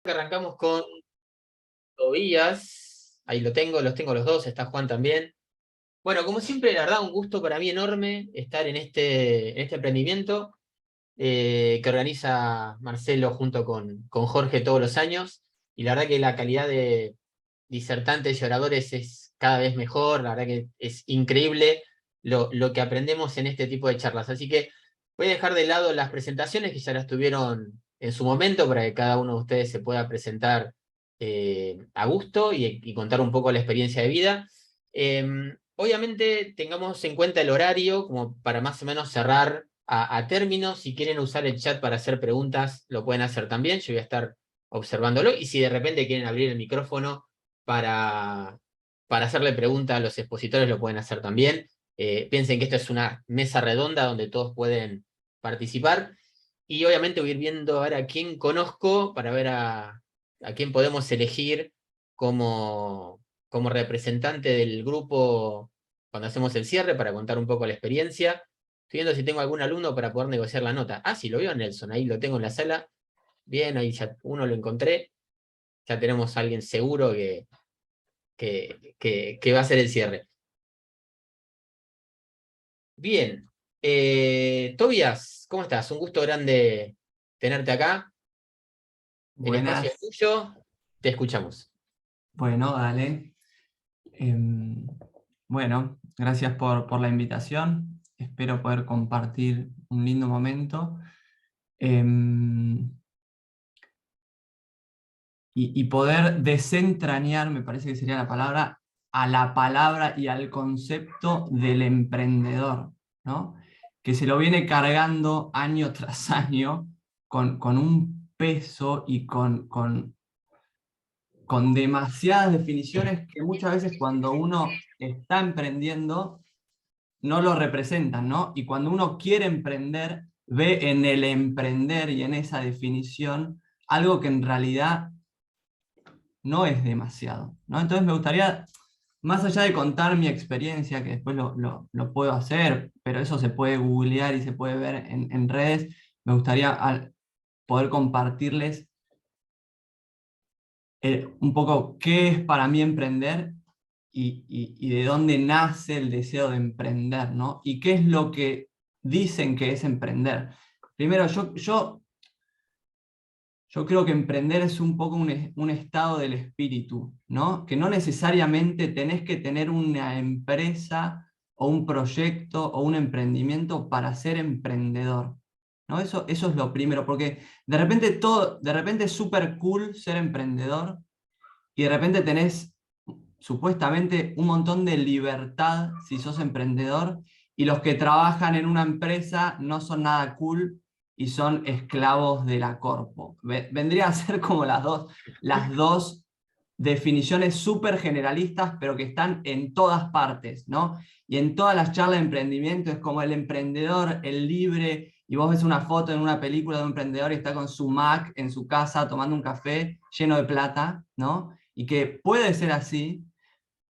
Arrancamos con Tobías. Ahí los tengo los dos, está Juan también. Bueno, como siempre, la verdad, un gusto para mí enorme estar en este emprendimiento que organiza Marcelo junto con Jorge todos los años. Y la verdad que la calidad de disertantes y oradores es cada vez mejor. La verdad que es increíble lo que aprendemos en este tipo de charlas. Así que voy a dejar de lado las presentaciones que ya las tuvieron en su momento para que cada uno de ustedes se pueda presentar a gusto y contar un poco la experiencia de vida. Obviamente tengamos en cuenta el horario como para más o menos cerrar a términos. Si quieren usar el chat para hacer preguntas, lo pueden hacer también. Yo voy a estar observándolo. Y si de repente quieren abrir el micrófono para, para hacerle preguntas a los expositores, lo pueden hacer también. Piensen que esto es una mesa redonda donde todos pueden participar. Y obviamente voy a ir viendo ahora a quién conozco para ver a quién podemos elegir como representante del grupo cuando hacemos el cierre para contar un poco la experiencia. Estoy viendo si tengo algún alumno para poder negociar la nota. Ah, sí, lo veo Nelson, ahí lo tengo en la sala. Bien, ahí ya uno lo encontré. Ya tenemos a alguien seguro que va a ser el cierre. Bien. Tobias, ¿cómo estás? Un gusto grande tenerte acá. El espacio es Buenas, tuyo. Te escuchamos. bueno, dale. Em, bueno, gracias por la invitación. Espero poder compartir un lindo momento. Em, y poder desentrañar, me parece que sería la palabra, a la palabra y al concepto del emprendedor, ¿no? Que se lo viene cargando año tras año con un peso y con demasiadas definiciones que muchas veces cuando uno está emprendiendo no lo representan, ¿no? Y cuando uno quiere emprender, ve en el emprender y en esa definición algo que en realidad no es demasiado, ¿no? Entonces me gustaría, más allá de contar mi experiencia, que después lo puedo hacer, pero eso se puede googlear y se puede ver en redes, me gustaría poder compartirles un poco qué es para mí emprender y de dónde nace el deseo de emprender, ¿no? Y qué es lo que dicen que es emprender. Primero, yo creo que emprender es un poco un estado del espíritu, ¿no? Que no necesariamente tenés que tener una empresa o un proyecto o un emprendimiento para ser emprendedor, ¿no? Eso es lo primero, porque de repente es súper cool ser emprendedor y de repente tenés supuestamente un montón de libertad si sos emprendedor, y los que trabajan en una empresa no son nada cool y son esclavos de la corpo. Vendría a ser como las dos definiciones súper generalistas, pero que están en todas partes, ¿no? Y en todas las charlas de emprendimiento es como el emprendedor, el libre, y vos ves una foto en una película de un emprendedor y está con su Mac en su casa tomando un café lleno de plata, ¿no? Y que puede ser así,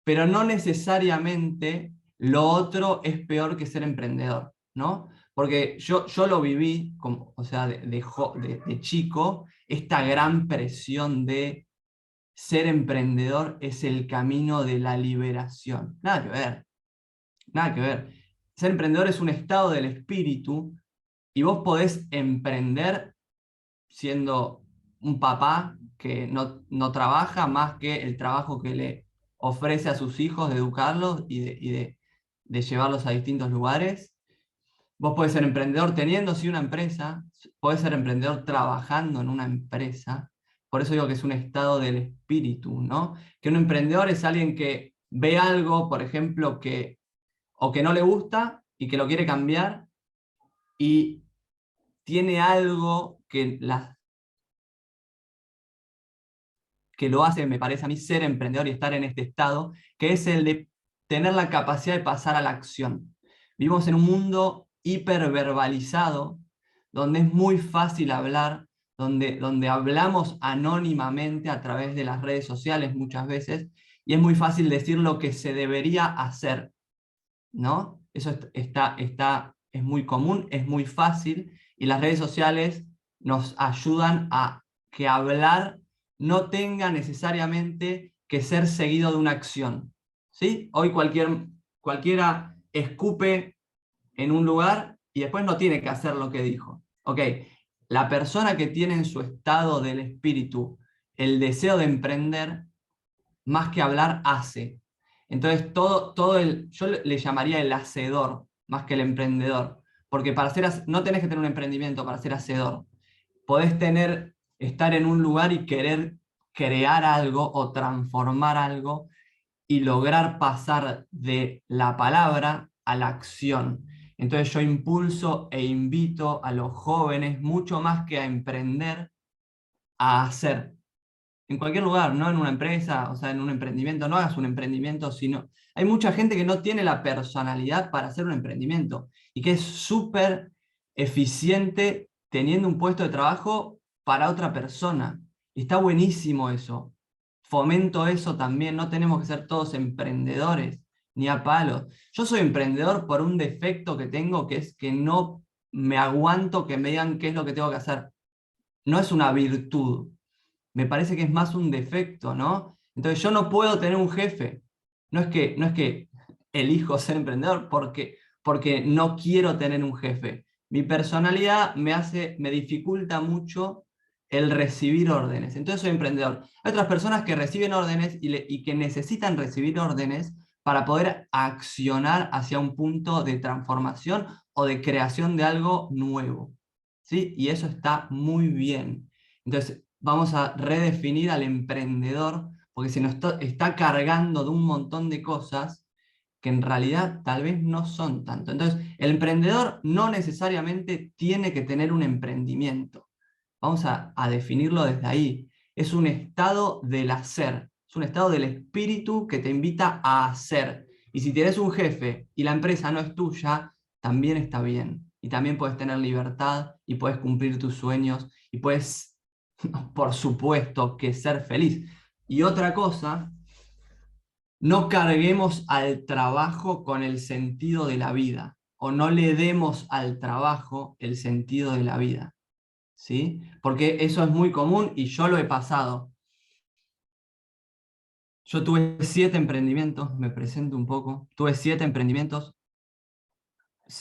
pero no necesariamente lo otro es peor que ser emprendedor, ¿no? Porque yo lo viví, como, o sea, de chico, esta gran presión de ser emprendedor es el camino de la liberación. Nada que ver, nada que ver. Ser emprendedor es un estado del espíritu y vos podés emprender siendo un papá que no trabaja más que el trabajo que le ofrece a sus hijos de educarlos de llevarlos a distintos lugares. Vos podés ser emprendedor teniendo sí una empresa, podés ser emprendedor trabajando en una empresa. Por eso digo que es un estado del espíritu, ¿no? Que un emprendedor es alguien que ve algo, por ejemplo, o que no le gusta y que lo quiere cambiar, y tiene algo que lo hace, me parece a mí, ser emprendedor y estar en este estado, que es el de tener la capacidad de pasar a la acción. Vivimos en un mundo hiperverbalizado, donde es muy fácil hablar, donde hablamos anónimamente a través de las redes sociales muchas veces, y es muy fácil decir lo que se debería hacer, ¿no? Eso es muy común, es muy fácil, y las redes sociales nos ayudan a que hablar no tenga necesariamente que ser seguido de una acción. ¿Sí? Hoy cualquiera escupe en un lugar y después no tiene que hacer lo que dijo. Ok, la persona que tiene en su estado del espíritu el deseo de emprender, más que hablar, hace. Entonces, yo le llamaría el hacedor, más que el emprendedor. Porque no tenés que tener un emprendimiento para ser hacedor. Podés estar en un lugar y querer crear algo o transformar algo y lograr pasar de la palabra a la acción. Entonces yo impulso e invito a los jóvenes, mucho más que a emprender, a hacer. En cualquier lugar, no en una empresa, o sea, en un emprendimiento, no hagas un emprendimiento, sino... Hay mucha gente que no tiene la personalidad para hacer un emprendimiento y que es súper eficiente teniendo un puesto de trabajo para otra persona. Y está buenísimo eso. Fomento eso también, no tenemos que ser todos emprendedores, ni a palos. Yo soy emprendedor por un defecto que tengo, que es que no me aguanto que me digan qué es lo que tengo que hacer. No es una virtud, me parece que es más un defecto, ¿no? Entonces yo no puedo tener un jefe. No es que elijo ser emprendedor porque no quiero tener un jefe. Mi personalidad me dificulta mucho el recibir órdenes. Entonces soy emprendedor. Hay otras personas que reciben órdenes y que necesitan recibir órdenes para poder accionar hacia un punto de transformación o de creación de algo nuevo. ¿Sí? Y eso está muy bien. Entonces, vamos a redefinir al emprendedor, porque se nos está cargando de un montón de cosas que en realidad tal vez no son tanto. Entonces, el emprendedor no necesariamente tiene que tener un emprendimiento. Vamos a definirlo desde ahí. Es un estado del hacer, es un estado del espíritu que te invita a hacer. Y si tienes un jefe y la empresa no es tuya, también está bien. Y también puedes tener libertad y puedes cumplir tus sueños y puedes, por supuesto, que ser feliz. Y otra cosa, no carguemos al trabajo con el sentido de la vida o no le demos al trabajo el sentido de la vida. ¿Sí? Porque eso es muy común y yo lo he pasado. Yo tuve 7 emprendimientos, me presento un poco, tuve 7 emprendimientos,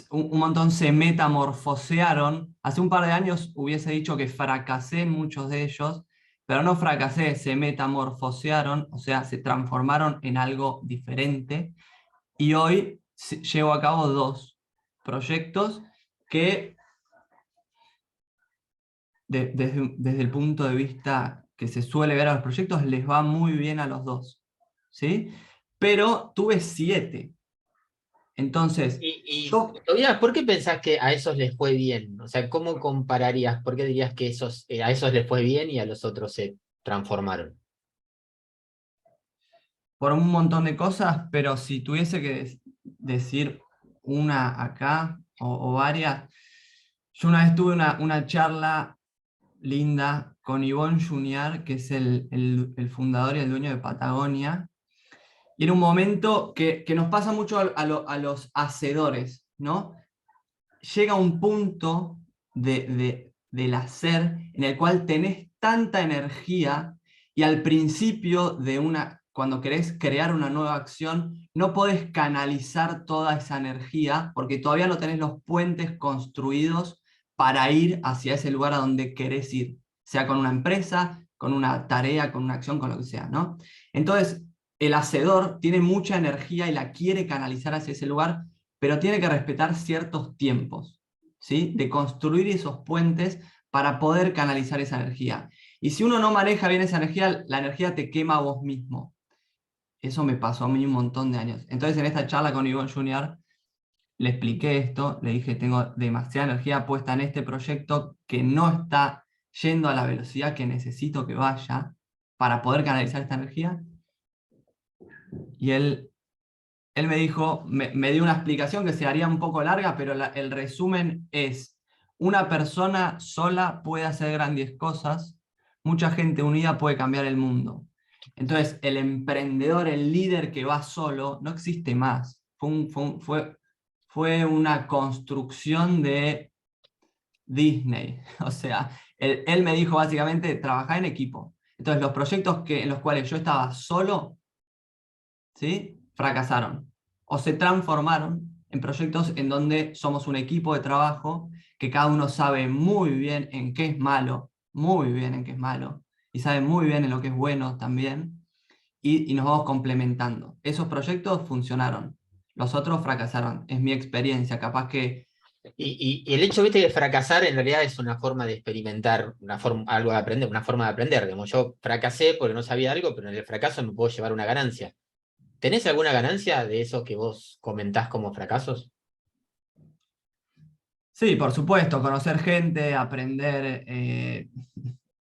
un montón se metamorfosearon. Hace un par de años hubiese dicho que fracasé en muchos de ellos, pero no fracasé, se metamorfosearon, o sea, se transformaron en algo diferente. Y hoy llevo a cabo 2 proyectos que desde el punto de vista que se suele ver a los proyectos, les va muy bien a los 2. ¿Sí? Pero tuve 7. Entonces, yo, Tobias, ¿por qué pensás que a esos les fue bien? O sea, ¿cómo compararías? ¿Por qué dirías que a esos les fue bien y a los otros se transformaron? por un montón de cosas, pero si tuviese que decir una acá o varias, yo una vez tuve una charla linda con Ivonne Junior, que es el fundador y el dueño de Patagonia. Y era un momento que nos pasa mucho a los hacedores, ¿no? Llega un punto del hacer en el cual tenés tanta energía y al principio cuando querés crear una nueva acción, no podés canalizar toda esa energía porque todavía no tenés los puentes construidos para ir hacia ese lugar a donde querés ir, sea con una empresa, con una tarea, con una acción, con lo que sea, ¿no? Entonces, el hacedor tiene mucha energía y la quiere canalizar hacia ese lugar, pero tiene que respetar ciertos tiempos, ¿sí? De construir esos puentes para poder canalizar esa energía. Y si uno no maneja bien esa energía, la energía te quema a vos mismo. Eso me pasó a mí un montón de años. Entonces en esta charla con Ivonne Junior le expliqué esto, le dije, tengo demasiada energía puesta en este proyecto que no está yendo a la velocidad que necesito que vaya para poder canalizar esta energía. Y él me dijo, me dio una explicación que se haría un poco larga, pero el resumen es, una persona sola puede hacer grandes cosas, mucha gente unida puede cambiar el mundo. Entonces, el emprendedor, el líder que va solo, no existe más. Fue una construcción de Disney. O sea, él me dijo básicamente, trabajar en equipo. Entonces los proyectos en los cuales yo estaba solo, ¿sí?, fracasaron o se transformaron en proyectos en donde somos un equipo de trabajo que cada uno sabe muy bien en qué es malo, muy bien en qué es malo, y sabe muy bien en lo que es bueno también, y nos vamos complementando. Esos proyectos funcionaron, los otros fracasaron, es mi experiencia, capaz que... Y el hecho, viste, de fracasar en realidad es una forma de experimentar, algo de aprender, una forma de aprender. Digamos, yo fracasé porque no sabía algo, pero en el fracaso me puedo llevar una ganancia. ¿Tenés alguna ganancia de esos que vos comentás como fracasos? Sí, por supuesto, conocer gente, aprender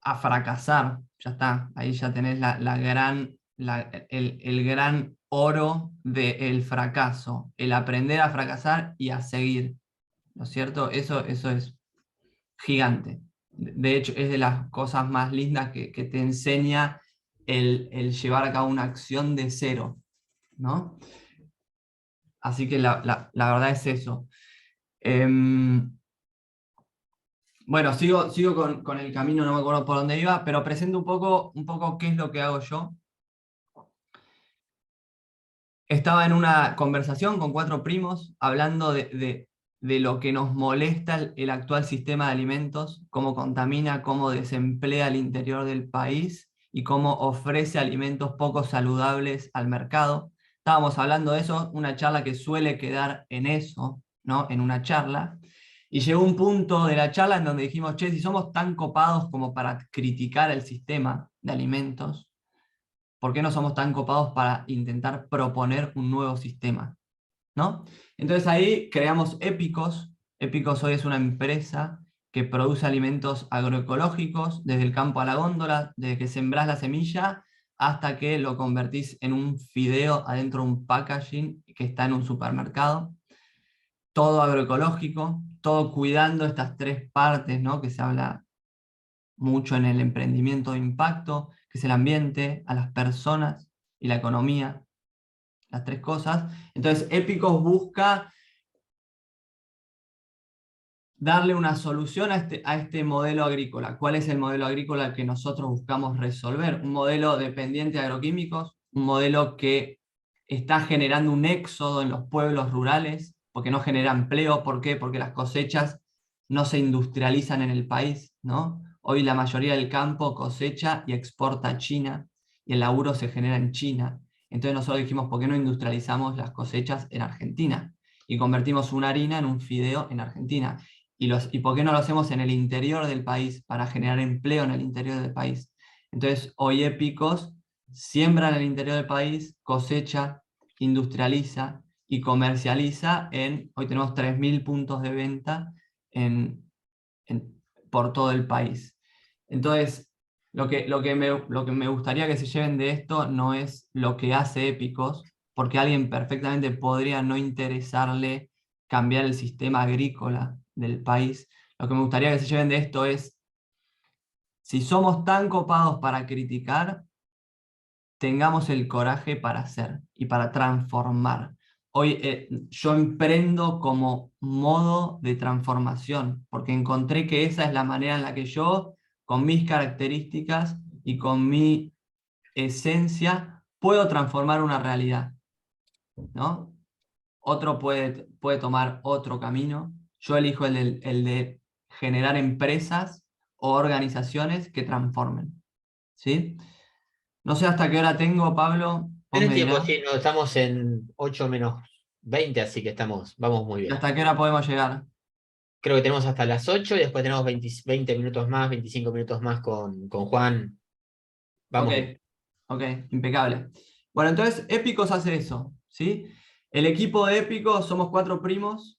a fracasar, ya está, ahí ya tenés el gran oro del fracaso, el aprender a fracasar y a seguir, ¿no es cierto? Eso es gigante. De hecho, es de las cosas más lindas que te enseña el llevar a cabo una acción de cero, ¿no? Así que la verdad es eso. Em, Bueno, sigo con el camino, no me acuerdo por dónde iba, pero presento un poco qué es lo que hago yo. Estaba en una conversación con 4 primos hablando de lo que nos molesta el actual sistema de alimentos, cómo contamina, cómo desemplea al interior del país y cómo ofrece alimentos poco saludables al mercado. Estábamos hablando de eso, una charla que suele quedar en eso, ¿no? En una charla. Y llegó un punto de la charla en donde dijimos, che, si somos tan copados como para criticar el sistema de alimentos, ¿por qué no somos tan copados para intentar proponer un nuevo sistema? ¿No? Entonces ahí creamos Épicos. Épicos hoy es una empresa que produce alimentos agroecológicos desde el campo a la góndola, desde que sembrás la semilla hasta que lo convertís en un fideo adentro de un packaging que está en un supermercado. Todo agroecológico, todo cuidando estas 3 partes, ¿no?, que se habla mucho en el emprendimiento de impacto, que es el ambiente, a las personas y la economía, las 3 cosas. Entonces, Épicos busca darle una solución a este modelo agrícola. ¿Cuál es el modelo agrícola que nosotros buscamos resolver? Un modelo dependiente de agroquímicos, un modelo que está generando un éxodo en los pueblos rurales, porque no genera empleo. ¿Por qué? Porque las cosechas no se industrializan en el país, ¿no? Hoy la mayoría del campo cosecha y exporta a China, y el laburo se genera en China. Entonces nosotros dijimos, ¿por qué no industrializamos las cosechas en Argentina? Y convertimos una harina en un fideo en Argentina. ¿Y por qué no lo hacemos en el interior del país para generar empleo en el interior del país? Entonces, hoy Épicos siembra en el interior del país, cosecha, industrializa y comercializa hoy tenemos 3.000 puntos de venta en, por todo el país. Entonces, lo que me gustaría que se lleven de esto no es lo que hace Épicos, porque a alguien perfectamente podría no interesarle cambiar el sistema agrícola del país. Lo que me gustaría que se lleven de esto es, si somos tan copados para criticar, tengamos el coraje para hacer y para transformar. Hoy yo emprendo como modo de transformación, porque encontré que esa es la manera en la que yo, con mis características y con mi esencia, puedo transformar una realidad, ¿no? Otro puede tomar otro camino. Yo elijo el de generar empresas o organizaciones que transformen, ¿sí? No sé hasta qué hora tengo, Pablo, vos Tenés me tiempo, dirás. sí, no, estamos en 8 menos 20, así que vamos muy ¿Y bien. hasta qué hora podemos llegar? Creo que tenemos hasta las 8 y después tenemos 20 minutos más, 25 minutos más con Juan. Ok, Vamos bien. ok, impecable. Bueno, entonces Épicos hace eso, ¿sí? El equipo de Épicos somos 4 primos.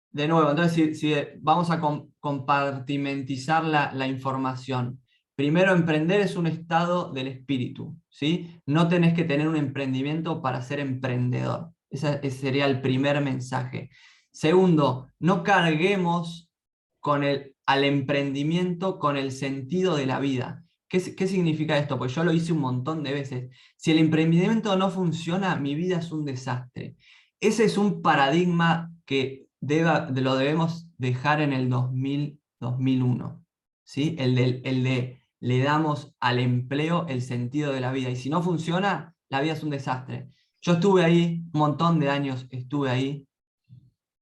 De nuevo, entonces si vamos a compartimentizar la información. Primero, emprender es un estado del espíritu, ¿sí? No tenés que tener un emprendimiento para ser emprendedor. Ese sería el primer mensaje. Segundo, no carguemos al emprendimiento con el sentido de la vida. ¿Qué significa esto? Pues yo lo hice un montón de veces. Si el emprendimiento no funciona, mi vida es un desastre. Ese es un paradigma que lo debemos dejar en el 2000, 2001, ¿sí? El de le damos al empleo el sentido de la vida. Y si no funciona, la vida es un desastre. Yo estuve ahí, un montón de años estuve ahí,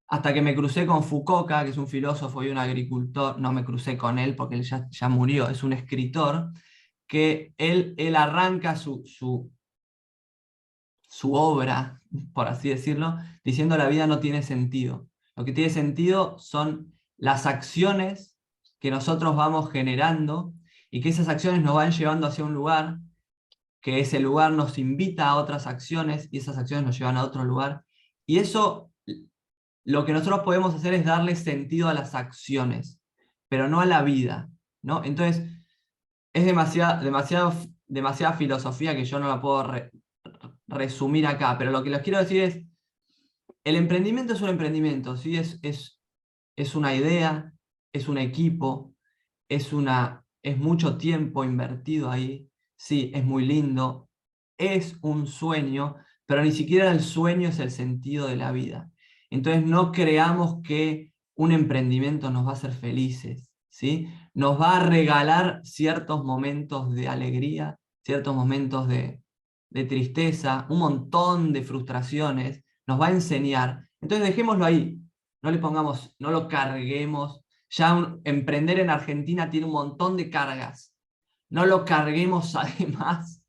hasta que me crucé con Fukuoka, que es un filósofo y un agricultor. No me crucé con él porque él ya murió, es un escritor, que él arranca su obra, por así decirlo, diciendo la vida no tiene sentido. Lo que tiene sentido son las acciones que nosotros vamos generando y que esas acciones nos van llevando hacia un lugar, que ese lugar nos invita a otras acciones y esas acciones nos llevan a otro lugar. Y eso, lo que nosotros podemos hacer es darle sentido a las acciones, pero no a la vida, ¿no? Entonces, es demasiada filosofía que yo no la puedo resumir acá, pero lo que les quiero decir es, el emprendimiento es un emprendimiento, ¿sí? Es una idea, es un equipo, es mucho tiempo invertido ahí, sí, es muy lindo, es un sueño, pero ni siquiera el sueño es el sentido de la vida. Entonces no creamos que un emprendimiento nos va a hacer felices, ¿sí? Nos va a regalar ciertos momentos de alegría, ciertos momentos de tristeza, un montón de frustraciones, nos va a enseñar. Entonces dejémoslo ahí, no le pongamos, no lo carguemos. Ya emprender en Argentina tiene un montón de cargas. No lo carguemos además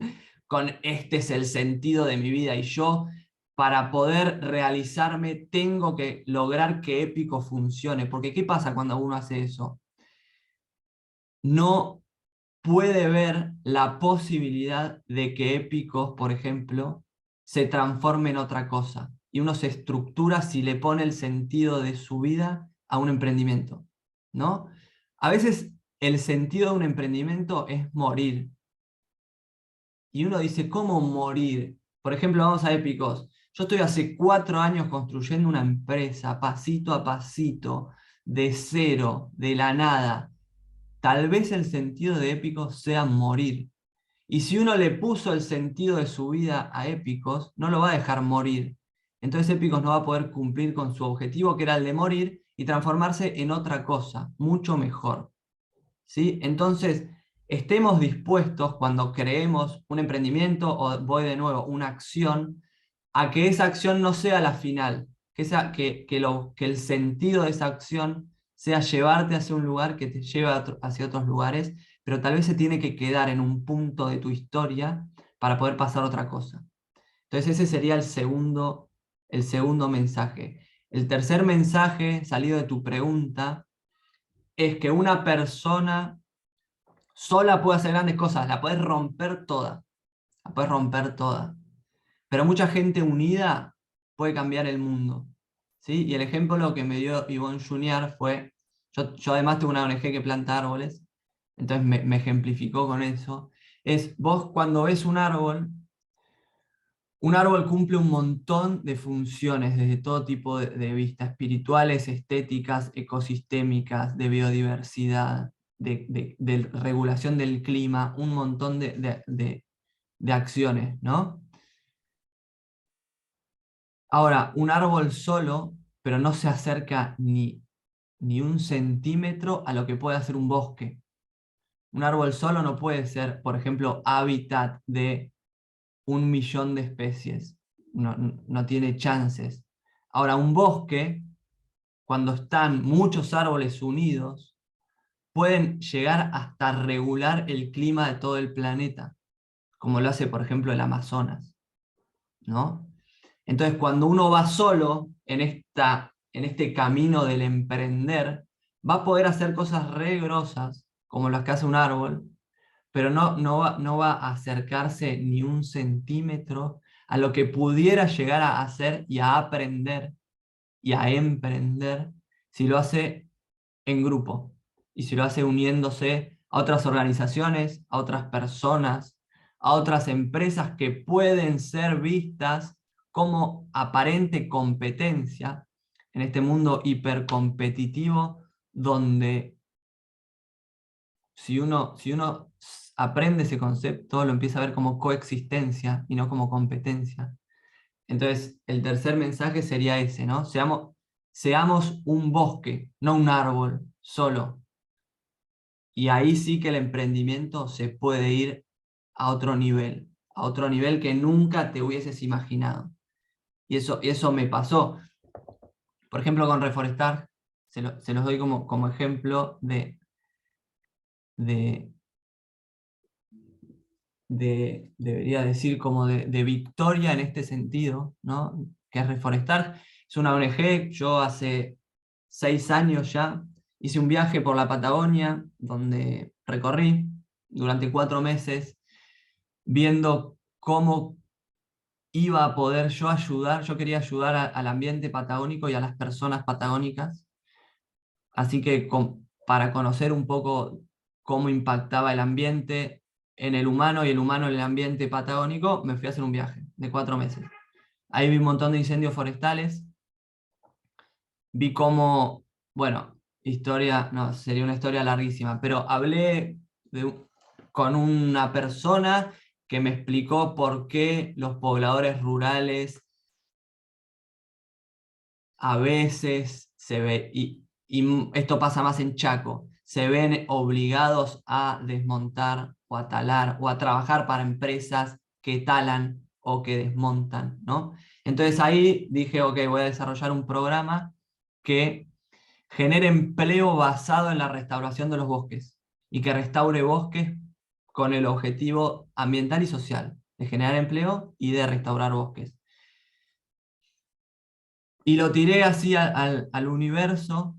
con este es el sentido de mi vida y yo para poder realizarme tengo que lograr que Épico funcione. Porque ¿qué pasa cuando uno hace eso? No puede ver la posibilidad de que Épicos, por ejemplo, se transforme en otra cosa. Y uno se estructura si le pone el sentido de su vida a un emprendimiento, ¿no? A veces el sentido de un emprendimiento es morir. Y uno dice, ¿cómo morir? Por ejemplo, vamos a Épicos. Yo estoy hace 4 años construyendo una empresa, pasito a pasito, de cero, de la nada. Tal vez el sentido de Épicos sea morir. Y si uno le puso el sentido de su vida a Épicos, no lo va a dejar morir. Entonces Épicos no va a poder cumplir con su objetivo, que era el de morir, y transformarse en otra cosa, mucho mejor. ¿Sí? Entonces, estemos dispuestos cuando creemos un emprendimiento, o voy de nuevo, una acción, a que esa acción no sea la final, que el sentido de esa acción sea llevarte hacia un lugar que te lleve hacia otros lugares, pero tal vez se tiene que quedar en un punto de tu historia para poder pasar a otra cosa. Entonces ese sería el segundo mensaje. El tercer mensaje, salido de tu pregunta, es que una persona sola puede hacer grandes cosas, la puedes romper toda, la puedes romper toda. Pero mucha gente unida puede cambiar el mundo, ¿sí? Y el ejemplo que me dio Ivonne Junior fue, yo además tengo una ONG que planta árboles, entonces me ejemplificó con eso, es vos cuando ves un árbol cumple un montón de funciones desde todo tipo de vista, espirituales, estéticas, ecosistémicas, de biodiversidad, de regulación del clima, un montón de acciones, ¿no? Ahora, un árbol solo, pero no se acerca ni un centímetro a lo que puede hacer un bosque. Un árbol solo no puede ser, por ejemplo, hábitat de 1 millón de especies. No tiene chances. Ahora, un bosque, cuando están muchos árboles unidos, pueden llegar hasta regular el clima de todo el planeta, como lo hace, por ejemplo, el Amazonas, ¿no? Entonces, cuando uno va solo en este camino del emprender, va a poder hacer cosas re grosas, como las que hace un árbol, pero no va a acercarse ni un centímetro a lo que pudiera llegar a hacer y a aprender y a emprender si lo hace en grupo y si lo hace uniéndose a otras organizaciones, a otras personas, a otras empresas que pueden ser vistas como aparente competencia en este mundo hipercompetitivo donde si uno aprende ese concepto, lo empieza a ver como coexistencia y no como competencia. Entonces, el tercer mensaje sería ese, ¿no? Seamos un bosque, no un árbol solo. y ahí sí que el emprendimiento se puede ir a otro nivel que nunca te hubieses imaginado. Y eso me pasó. Por ejemplo, con Reforestar, se los doy como ejemplo de, debería decir, como de victoria en este sentido, ¿no? Que es Reforestar. Es una ONG, yo hace 6 años ya hice un viaje por la Patagonia, donde recorrí durante 4 meses, viendo cómo iba a poder yo ayudar. Yo quería ayudar al ambiente patagónico y a las personas patagónicas, así que para conocer un poco cómo impactaba el ambiente en el humano y el humano en el ambiente patagónico, me fui a hacer un viaje de 4 meses. Ahí vi un montón de incendios forestales, vi cómo, bueno, historia, no, sería una historia larguísima, pero hablé con una persona que me explicó por qué los pobladores rurales a veces se ve, y esto pasa más en Chaco, se ven obligados a desmontar o a talar o a trabajar para empresas que talan o que desmontan, ¿no? Entonces ahí dije, ok, voy a desarrollar un programa que genere empleo basado en la restauración de los bosques y que restaure bosques con el objetivo ambiental y social, de generar empleo y de restaurar bosques. Y lo tiré así al universo.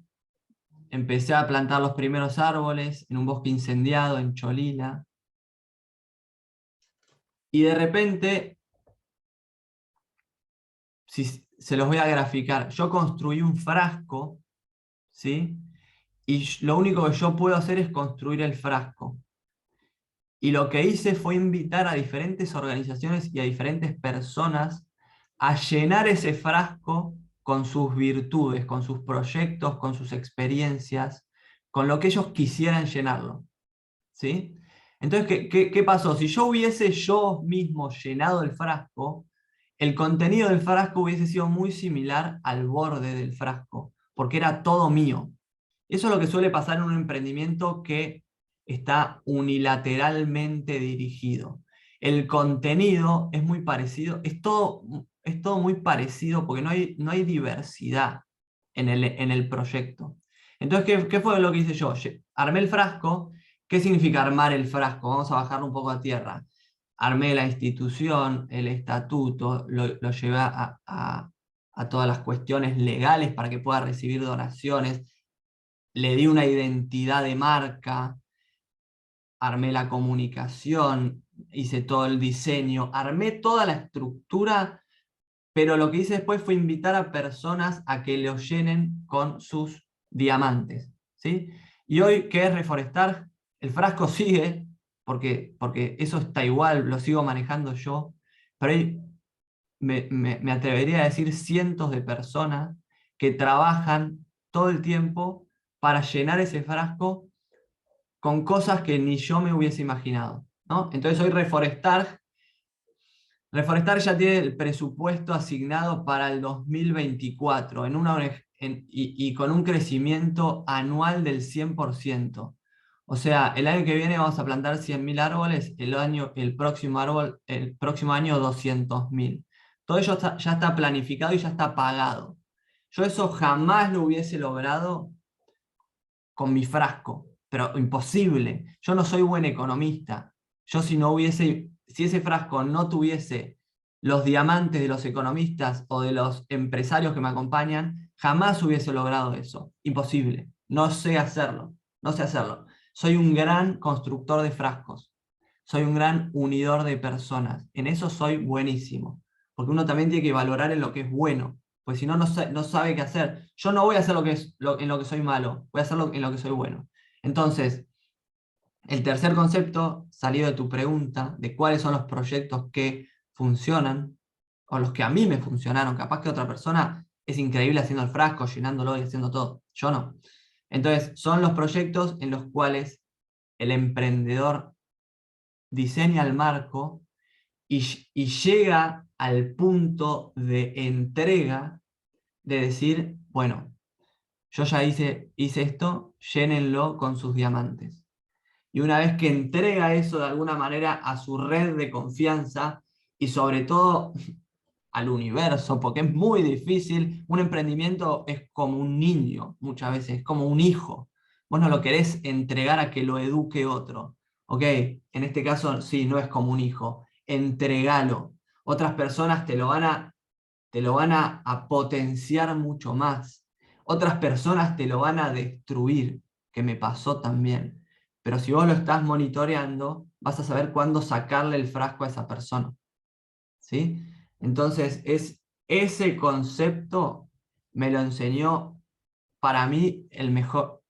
Empecé a plantar los primeros árboles en un bosque incendiado en Cholila. Y de repente, si se los voy a graficar, yo construí un frasco, ¿sí? Y lo único que yo puedo hacer es construir el frasco. Y lo que hice fue invitar a diferentes organizaciones y a diferentes personas a llenar ese frasco con sus virtudes, con sus proyectos, con sus experiencias, con lo que ellos quisieran llenarlo, ¿sí? Entonces, ¿qué pasó? Si yo hubiese yo mismo llenado el frasco, el contenido del frasco hubiese sido muy similar al borde del frasco, porque era todo mío. Eso es lo que suele pasar en un emprendimiento que está unilateralmente dirigido. El contenido es muy parecido, es todo muy parecido porque no hay diversidad en el proyecto. Entonces, ¿qué fue lo que hice yo? Armé el frasco. ¿Qué significa armar el frasco? Vamos a bajarlo un poco a tierra. Armé la institución, el estatuto, lo llevé a todas las cuestiones legales para que pueda recibir donaciones, le di una identidad de marca, armé la comunicación, hice todo el diseño, armé toda la estructura, pero lo que hice después fue invitar a personas a que lo llenen con sus diamantes, ¿sí? Y hoy, ¿qué es Reforestar? El frasco sigue, porque eso está igual, lo sigo manejando yo, pero hoy me atrevería a decir cientos de personas que trabajan todo el tiempo para llenar ese frasco con cosas que ni yo me hubiese imaginado, ¿no? Entonces hoy Reforestar ya tiene el presupuesto asignado para el 2024 y con un crecimiento anual del 100%. O sea, el año que viene vamos a plantar 100.000 árboles, el próximo año 200.000. Todo ello ya está planificado y ya está pagado. Yo eso jamás lo hubiese logrado con mi frasco, pero imposible. Yo no soy buen economista. Yo si ese frasco no tuviese los diamantes de los economistas o de los empresarios que me acompañan, jamás hubiese logrado eso. Imposible. No sé hacerlo. No sé hacerlo. Soy un gran constructor de frascos. Soy un gran unidor de personas. En eso soy buenísimo. Porque uno también tiene que valorar en lo que es bueno. Pues si no, no sabe qué hacer. Yo no voy a hacer en lo que soy malo, voy a hacerlo en lo que soy bueno. Entonces, el tercer concepto, salido de tu pregunta, de cuáles son los proyectos que funcionan, o los que a mí me funcionaron, capaz que otra persona es increíble haciendo el frasco, llenándolo y haciendo todo. Yo no. Entonces, son los proyectos en los cuales el emprendedor diseña el marco y llega al punto de entrega de decir, bueno, yo ya hice esto, llénenlo con sus diamantes. y una vez que entrega eso de alguna manera a su red de confianza y sobre todo al universo, porque es muy difícil, un emprendimiento es como un niño muchas veces, es como un hijo. Vos no lo querés entregar a que lo eduque otro. Ok, en este caso sí, no es como un hijo, entregalo. Otras personas te lo van a potenciar mucho más. Otras personas te lo van a destruir, que me pasó también. Pero si vos lo estás monitoreando, vas a saber cuándo sacarle el frasco a esa persona. ¿Sí? Entonces, ese concepto me lo enseñó para mí el mejor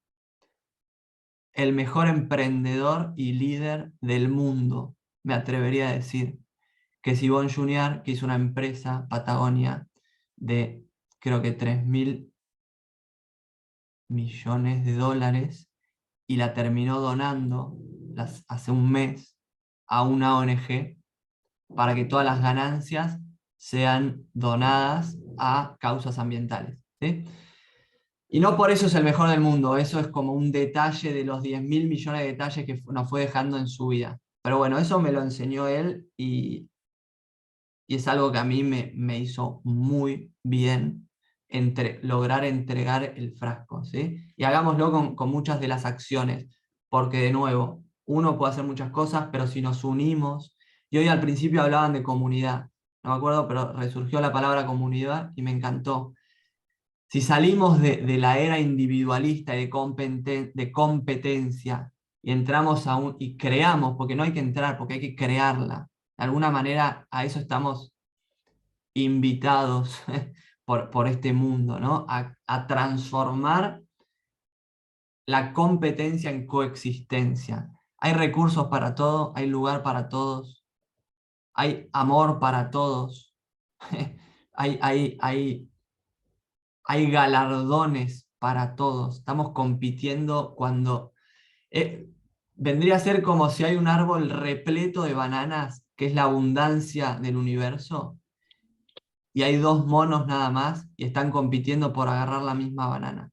emprendedor y líder del mundo, me atrevería a decir, que es Yvon Junior, que hizo una empresa, Patagonia, de creo que 3.000 millones de dólares y la terminó donando hace un mes a una ONG para que todas las ganancias sean donadas a causas ambientales. ¿Sí? Y no por eso es el mejor del mundo, eso es como un detalle de los 10.000 millones de detalles que nos fue dejando en su vida. Pero bueno, eso me lo enseñó él y es algo que a mí me hizo muy bien lograr entregar el frasco, ¿sí? Y hagámoslo con muchas de las acciones, porque de nuevo, uno puede hacer muchas cosas, pero si nos unimos, y hoy al principio hablaban de comunidad, no me acuerdo, pero resurgió la palabra comunidad y me encantó. Si salimos de la era individualista y de competencia y entramos y creamos, porque no hay que entrar, porque hay que crearla. De alguna manera a eso estamos invitados por este mundo, ¿no? A transformar la competencia en coexistencia. Hay recursos para todo, hay lugar para todos, hay amor para todos, hay, hay, hay, hay galardones para todos. Estamos compitiendo cuando eh, vendría a ser como si hay un árbol repleto de bananas, que es la abundancia del universo, y hay dos monos nada más y están compitiendo por agarrar la misma banana.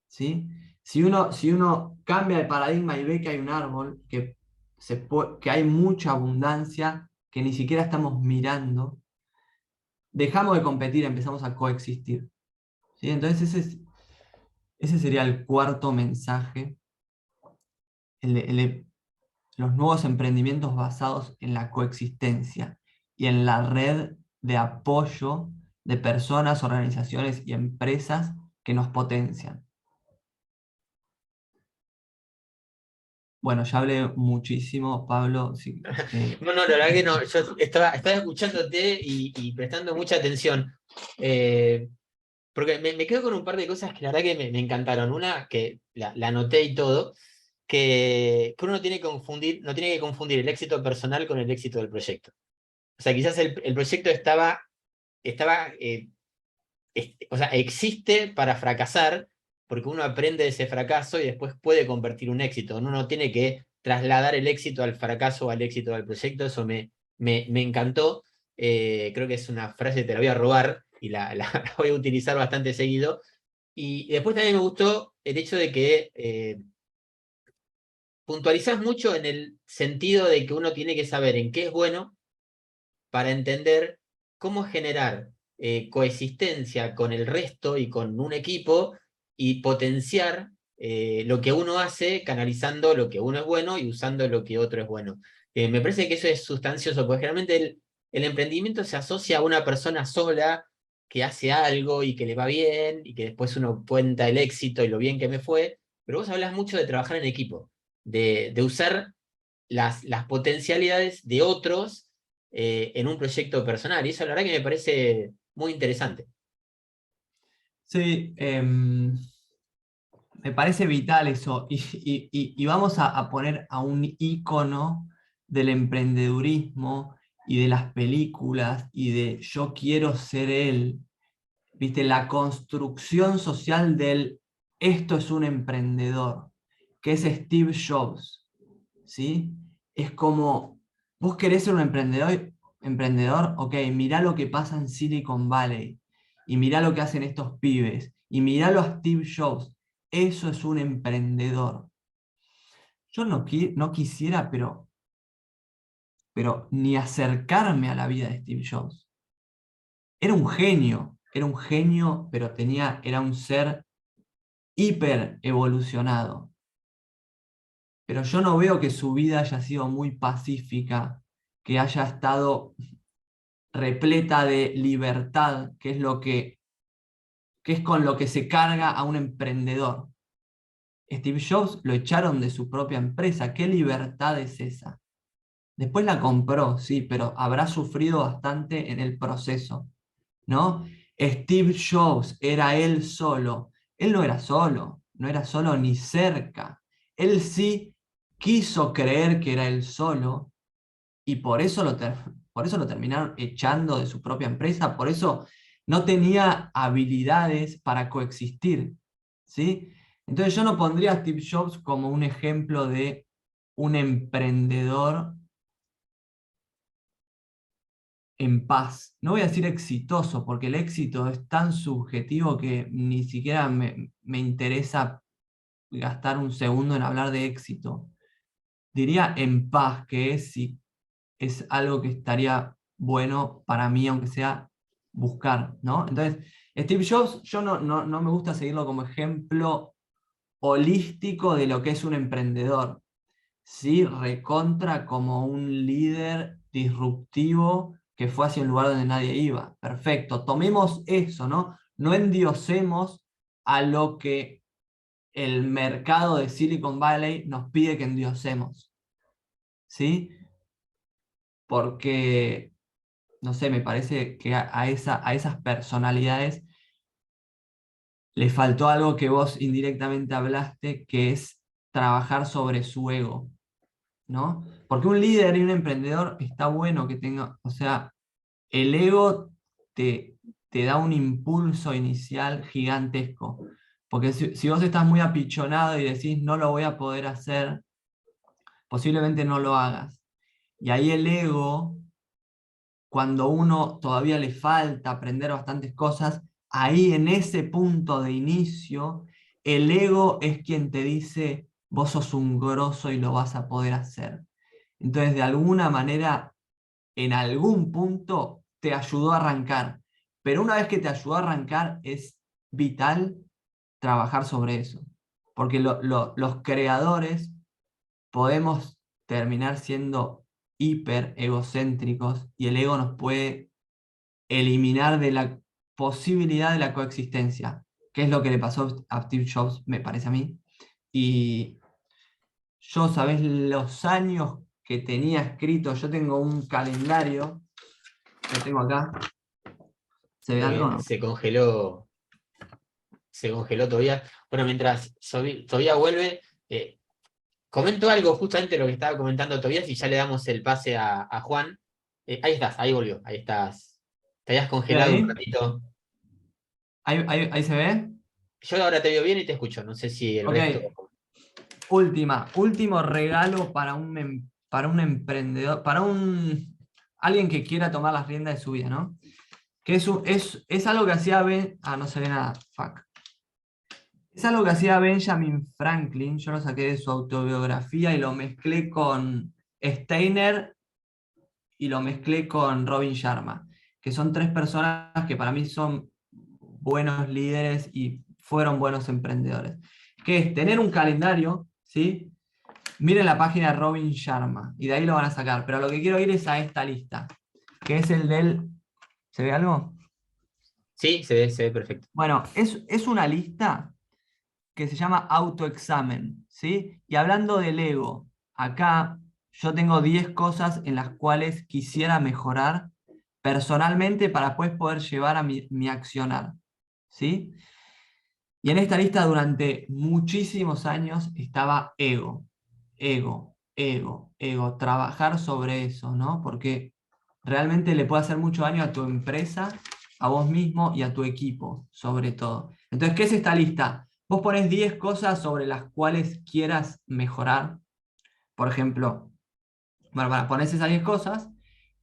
¿Sí? Si uno cambia de paradigma y ve que hay un árbol, que hay mucha abundancia, que ni siquiera estamos mirando, dejamos de competir, empezamos a coexistir. ¿Sí? Entonces ese sería el cuarto mensaje, los nuevos emprendimientos basados en la coexistencia y en la red de apoyo de personas, organizaciones y empresas que nos potencian. Bueno, ya hablé muchísimo, Pablo. No, no, la verdad que no, yo estaba escuchándote y prestando mucha atención. Porque me quedo con un par de cosas que la verdad que me encantaron. Una, que la anoté y todo, que uno no tiene que confundir el éxito personal con el éxito del proyecto. O sea, quizás el proyecto o sea, existe para fracasar, porque uno aprende de ese fracaso y después puede convertir un éxito. Uno no tiene que trasladar el éxito al fracaso o al éxito del proyecto. Eso me encantó. Creo que es una frase, te la voy a robar y la voy a utilizar bastante seguido. Y después también me gustó el hecho de que puntualizás mucho en el sentido de que uno tiene que saber en qué es bueno para entender cómo generar coexistencia con el resto y con un equipo y potenciar lo que uno hace, canalizando lo que uno es bueno y usando lo que otro es bueno. Me parece que eso es sustancioso, porque generalmente el emprendimiento se asocia a una persona sola que hace algo y que le va bien y que después uno cuenta el éxito y lo bien que me fue, pero vos hablas mucho de trabajar en equipo, de usar las potencialidades de otros en un proyecto personal. Y eso la verdad que me parece muy interesante. Sí, me parece vital eso. Y vamos a poner a un ícono del emprendedurismo y de las películas y de yo quiero ser él. ¿Viste? La construcción social del esto es un emprendedor, que es Steve Jobs. ¿Sí? Es como, vos querés ser un emprendedor, ok, mirá lo que pasa en Silicon Valley, y mirá lo que hacen estos pibes, y miralo a Steve Jobs, eso es un emprendedor. yo no quisiera, pero ni acercarme a la vida de Steve Jobs. Era un genio, pero era un ser hiper evolucionado. Pero yo no veo que su vida haya sido muy pacífica, que haya estado repleta de libertad, que es con lo que se carga a un emprendedor. Steve Jobs lo echaron de su propia empresa. ¿Qué libertad es esa? Después la compró, sí, pero habrá sufrido bastante en el proceso, ¿no? Steve Jobs era él solo. Él no era solo, no era solo ni cerca. Él sí quiso creer que era él solo y por eso lo terminaron echando de su propia empresa, por eso no tenía habilidades para coexistir, ¿sí? Entonces yo no pondría a Steve Jobs como un ejemplo de un emprendedor en paz. No voy a decir exitoso, porque el éxito es tan subjetivo que ni siquiera me interesa gastar un segundo en hablar de éxito. Diría en paz, que es si es algo que estaría bueno para mí, aunque sea buscar, ¿no? Entonces, Steve Jobs, yo no me gusta seguirlo como ejemplo holístico de lo que es un emprendedor. Sí, recontra como un líder disruptivo que fue hacia un lugar donde nadie iba. Perfecto, tomemos eso, ¿no? No endiosemos a lo que el mercado de Silicon Valley nos pide que endiosemos, ¿sí? Porque, no sé, me parece que a esas personalidades le faltó algo que vos indirectamente hablaste, que es trabajar sobre su ego, ¿no? Porque un líder y un emprendedor está bueno que tenga, o sea, el ego te da un impulso inicial gigantesco. Porque si vos estás muy apichonado y decís no lo voy a poder hacer, posiblemente no lo hagas. Y ahí el ego, cuando uno todavía le falta aprender bastantes cosas, ahí en ese punto de inicio, el ego es quien te dice, vos sos un grosso y lo vas a poder hacer. Entonces, de alguna manera, en algún punto te ayudó a arrancar. Pero una vez que te ayudó a arrancar, es vital trabajar sobre eso. Porque los creadores podemos terminar siendo hiper egocéntricos y el ego nos puede eliminar de la posibilidad de la coexistencia, que es lo que le pasó a Steve Jobs, me parece a mí. Y yo, ¿sabés los años que tenía escrito? Yo tengo un calendario, lo tengo acá. ¿Se ve Muy algo o bien, no? se congeló todavía. Bueno, mientras todavía vuelve, comento algo justamente lo que estaba comentando Tobías y ya le damos el pase a Juan. Ahí estás, ahí volvió, ahí estás. Te habías ¿Ve congelado un ahí? ratito. ¿Ahí se ve? Yo ahora te veo bien y te escucho, no sé si el Ok, resto. último regalo para un emprendedor, alguien que quiera tomar las riendas de su vida, ¿no? Que es algo que hacía no se ve nada, fuck. Es algo que hacía Benjamin Franklin, yo lo saqué de su autobiografía y lo mezclé con Steiner y lo mezclé con Robin Sharma, que son tres personas que para mí son buenos líderes y fueron buenos emprendedores. Que es tener un calendario, ¿sí? Miren la página de Robin Sharma y de ahí lo van a sacar, pero lo que quiero ir es a esta lista, que es el del... ¿Se ve algo? Sí, se ve perfecto. Bueno, es una lista que se llama autoexamen, ¿sí? Y hablando del ego, acá yo tengo 10 cosas en las cuales quisiera mejorar personalmente para después poder llevar a mi accionar, ¿sí? Y en esta lista durante muchísimos años estaba ego, ego, trabajar sobre eso, ¿no? Porque realmente le puede hacer mucho daño a tu empresa, a vos mismo y a tu equipo, sobre todo. Entonces, ¿qué es esta lista? Vos pones 10 cosas sobre las cuales quieras mejorar. Por ejemplo, bueno, pones esas 10 cosas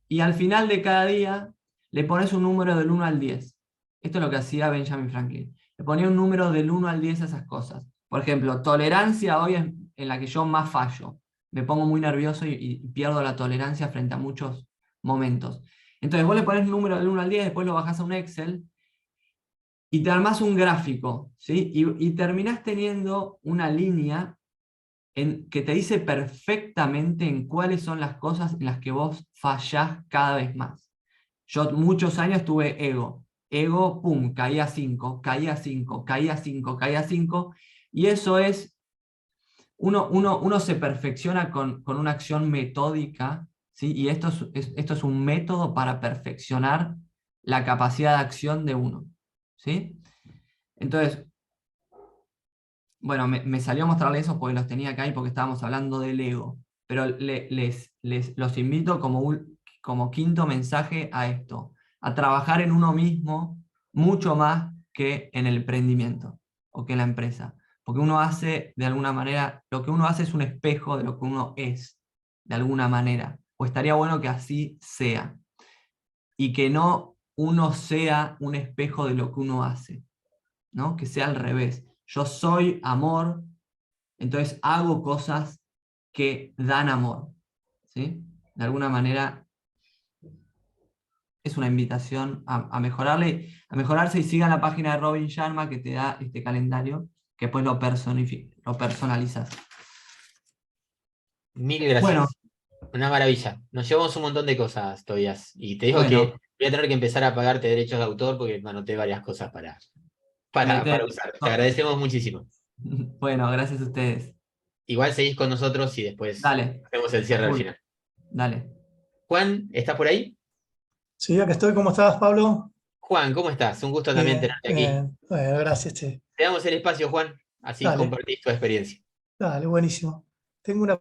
y al final de cada día le pones un número del 1 al 10. Esto es lo que hacía Benjamin Franklin. Le ponía un número del 1 al 10 a esas cosas. Por ejemplo, tolerancia hoy en la que yo más fallo. Me pongo muy nervioso y pierdo la tolerancia frente a muchos momentos. Entonces vos le pones un número del 1 al 10, después lo bajás a un Excel y te armás un gráfico, ¿sí? Y terminás teniendo una línea que te dice perfectamente en cuáles son las cosas en las que vos fallás cada vez más. Yo muchos años tuve ego. Ego, pum, caía 5, caía 5, caía 5, caía 5. Y eso es, uno se perfecciona con una acción metódica, ¿sí? Y esto es un método para perfeccionar la capacidad de acción de uno, ¿sí? Entonces, bueno, me salió a mostrarle eso porque los tenía acá y porque estábamos hablando del ego. Pero los invito como quinto mensaje a esto, a trabajar en uno mismo mucho más que en el emprendimiento o que en la empresa. Porque uno hace, de alguna manera, lo que uno hace es un espejo de lo que uno es, de alguna manera. O estaría bueno que así sea. Y que no uno sea un espejo de lo que uno hace, ¿no? Que sea al revés. Yo soy amor, entonces hago cosas que dan amor, ¿sí? De alguna manera es una invitación a mejorarse y sigan la página de Robin Sharma que te da este calendario, que después lo personalizas. Mil Bueno, gracias. Una maravilla. Nos llevamos un montón de cosas, Tobias. Y te digo que bueno, voy a tener que empezar a pagarte derechos de autor porque me anoté varias cosas para usar. Te no, agradecemos muchísimo. bueno, gracias a ustedes. Igual seguís con nosotros y después Dale, hacemos el a cierre al full, final. dale. Juan, ¿estás por ahí? Sí, acá estoy. ¿Cómo estás, Pablo? Juan, ¿cómo estás? Un gusto también Bien, tenerte aquí. bien. Bueno, gracias, che. Te damos el espacio, Juan, así Dale, compartís tu experiencia. dale, buenísimo. Tengo una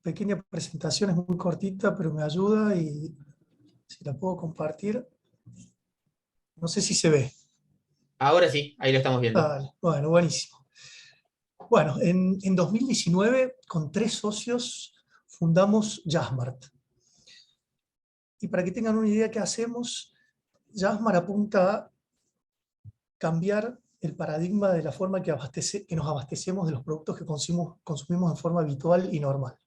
pequeña presentación, es muy cortita, pero me ayuda y si la puedo compartir, no sé si se ve. Ahora sí, ahí lo estamos viendo. Dale, bueno, buenísimo. Bueno, en 2019, con 3 socios, fundamos Jasmart. Y para que tengan una idea de qué hacemos, Jasmart apunta a cambiar el paradigma de la forma que nos abastecemos de los productos que consumimos en forma habitual y normal.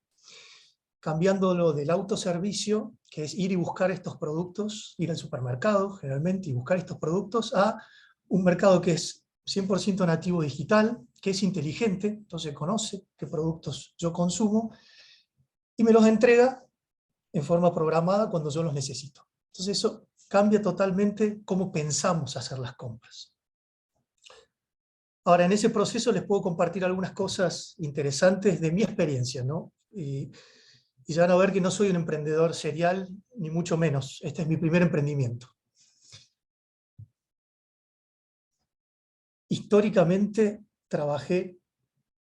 Cambiándolo del autoservicio, que es ir y buscar estos productos, ir al supermercado generalmente y buscar estos productos, a un mercado que es 100% nativo digital, que es inteligente, entonces conoce qué productos yo consumo y me los entrega en forma programada cuando yo los necesito. Entonces eso cambia totalmente cómo pensamos hacer las compras. Ahora, en ese proceso les puedo compartir algunas cosas interesantes de mi experiencia, ¿no? Y ya van a ver que no soy un emprendedor serial, ni mucho menos. Este es mi primer emprendimiento. Históricamente trabajé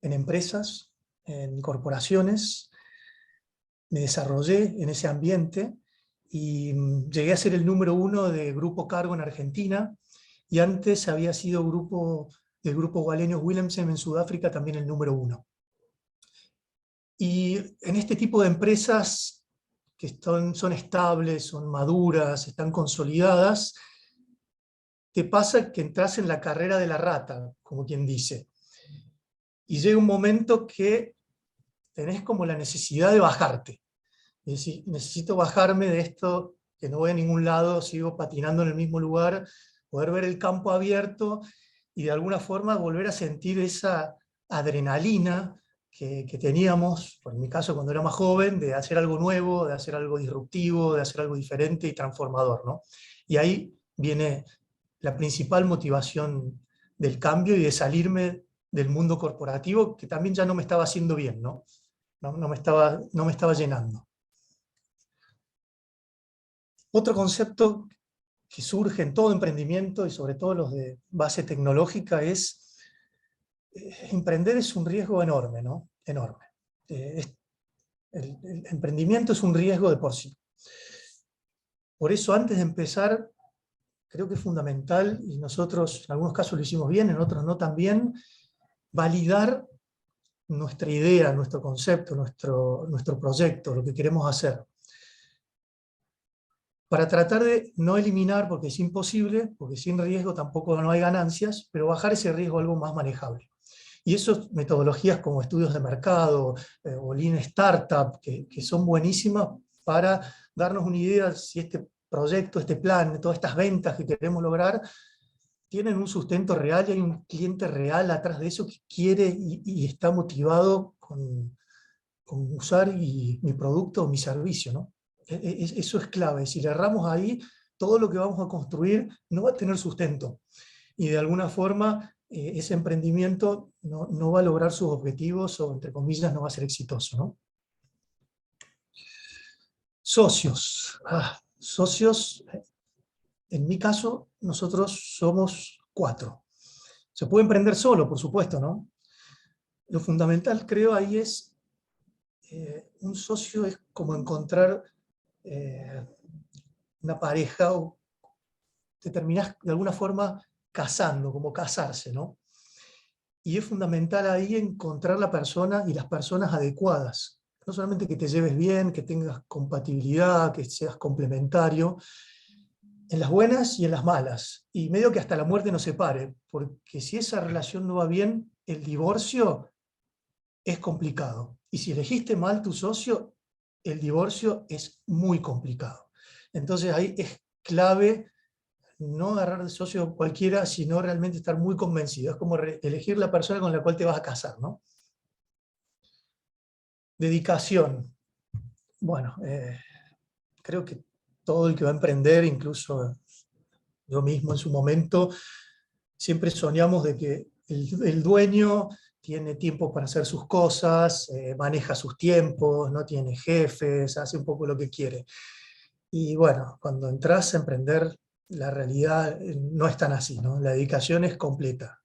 en empresas, en corporaciones, me desarrollé en ese ambiente y llegué a ser el número 1 de Grupo Cargo en Argentina y antes había sido del grupo Wallenius Wilhelmsen en Sudáfrica también el número 1. Y en este tipo de empresas que son estables, son maduras, están consolidadas, te pasa que entras en la carrera de la rata, como quien dice. Y llega un momento que tenés como la necesidad de bajarte. Es decir, necesito bajarme de esto, que no voy a ningún lado, sigo patinando en el mismo lugar, poder ver el campo abierto y de alguna forma volver a sentir esa adrenalina que teníamos, por mi caso cuando era más joven, de hacer algo nuevo, de hacer algo disruptivo, de hacer algo diferente y transformador, ¿no? Y ahí viene la principal motivación del cambio y de salirme del mundo corporativo, que también ya no me estaba haciendo bien, ¿no? No me estaba llenando. Otro concepto que surge en todo emprendimiento y sobre todo los de base tecnológica es emprender es un riesgo enorme, ¿no? Enorme. El emprendimiento es un riesgo de por sí. Por eso antes de empezar, creo que es fundamental, y nosotros en algunos casos lo hicimos bien, en otros no tan bien, validar nuestra idea, nuestro concepto, nuestro proyecto, lo que queremos hacer. Para tratar de no eliminar, porque es imposible, porque sin riesgo tampoco no hay ganancias, pero bajar ese riesgo a algo más manejable. Y esas metodologías como estudios de mercado o Lean Startup, que son buenísimas para darnos una idea si este proyecto, este plan, todas estas ventas que queremos lograr, tienen un sustento real y hay un cliente real atrás de eso que quiere y está motivado con usar mi producto o mi servicio, ¿no? Eso es clave. Si le erramos ahí, todo lo que vamos a construir no va a tener sustento. Y de alguna forma, ese emprendimiento no va a lograr sus objetivos o, entre comillas, no va a ser exitoso, ¿no? Socios. Socios, en mi caso, nosotros somos 4. Se puede emprender solo, por supuesto, ¿no? Lo fundamental, creo, ahí es, un socio es como encontrar una pareja, o te terminás de alguna forma casando, como casarse, ¿no? Y es fundamental ahí encontrar la persona y las personas adecuadas. No solamente que te lleves bien, que tengas compatibilidad, que seas complementario, en las buenas y en las malas. Y medio que hasta la muerte nos separe, porque si esa relación no va bien, el divorcio es complicado. Y si elegiste mal tu socio, el divorcio es muy complicado. Entonces ahí es clave no agarrar de socio cualquiera, sino realmente estar muy convencido. Es como elegir la persona con la cual te vas a casar, ¿no? Dedicación. Bueno, creo que todo el que va a emprender, incluso yo mismo en su momento, siempre soñamos de que el dueño tiene tiempo para hacer sus cosas, maneja sus tiempos, no tiene jefes, hace un poco lo que quiere. Y bueno, cuando entras a emprender, la realidad no es tan así, ¿no? La dedicación es completa.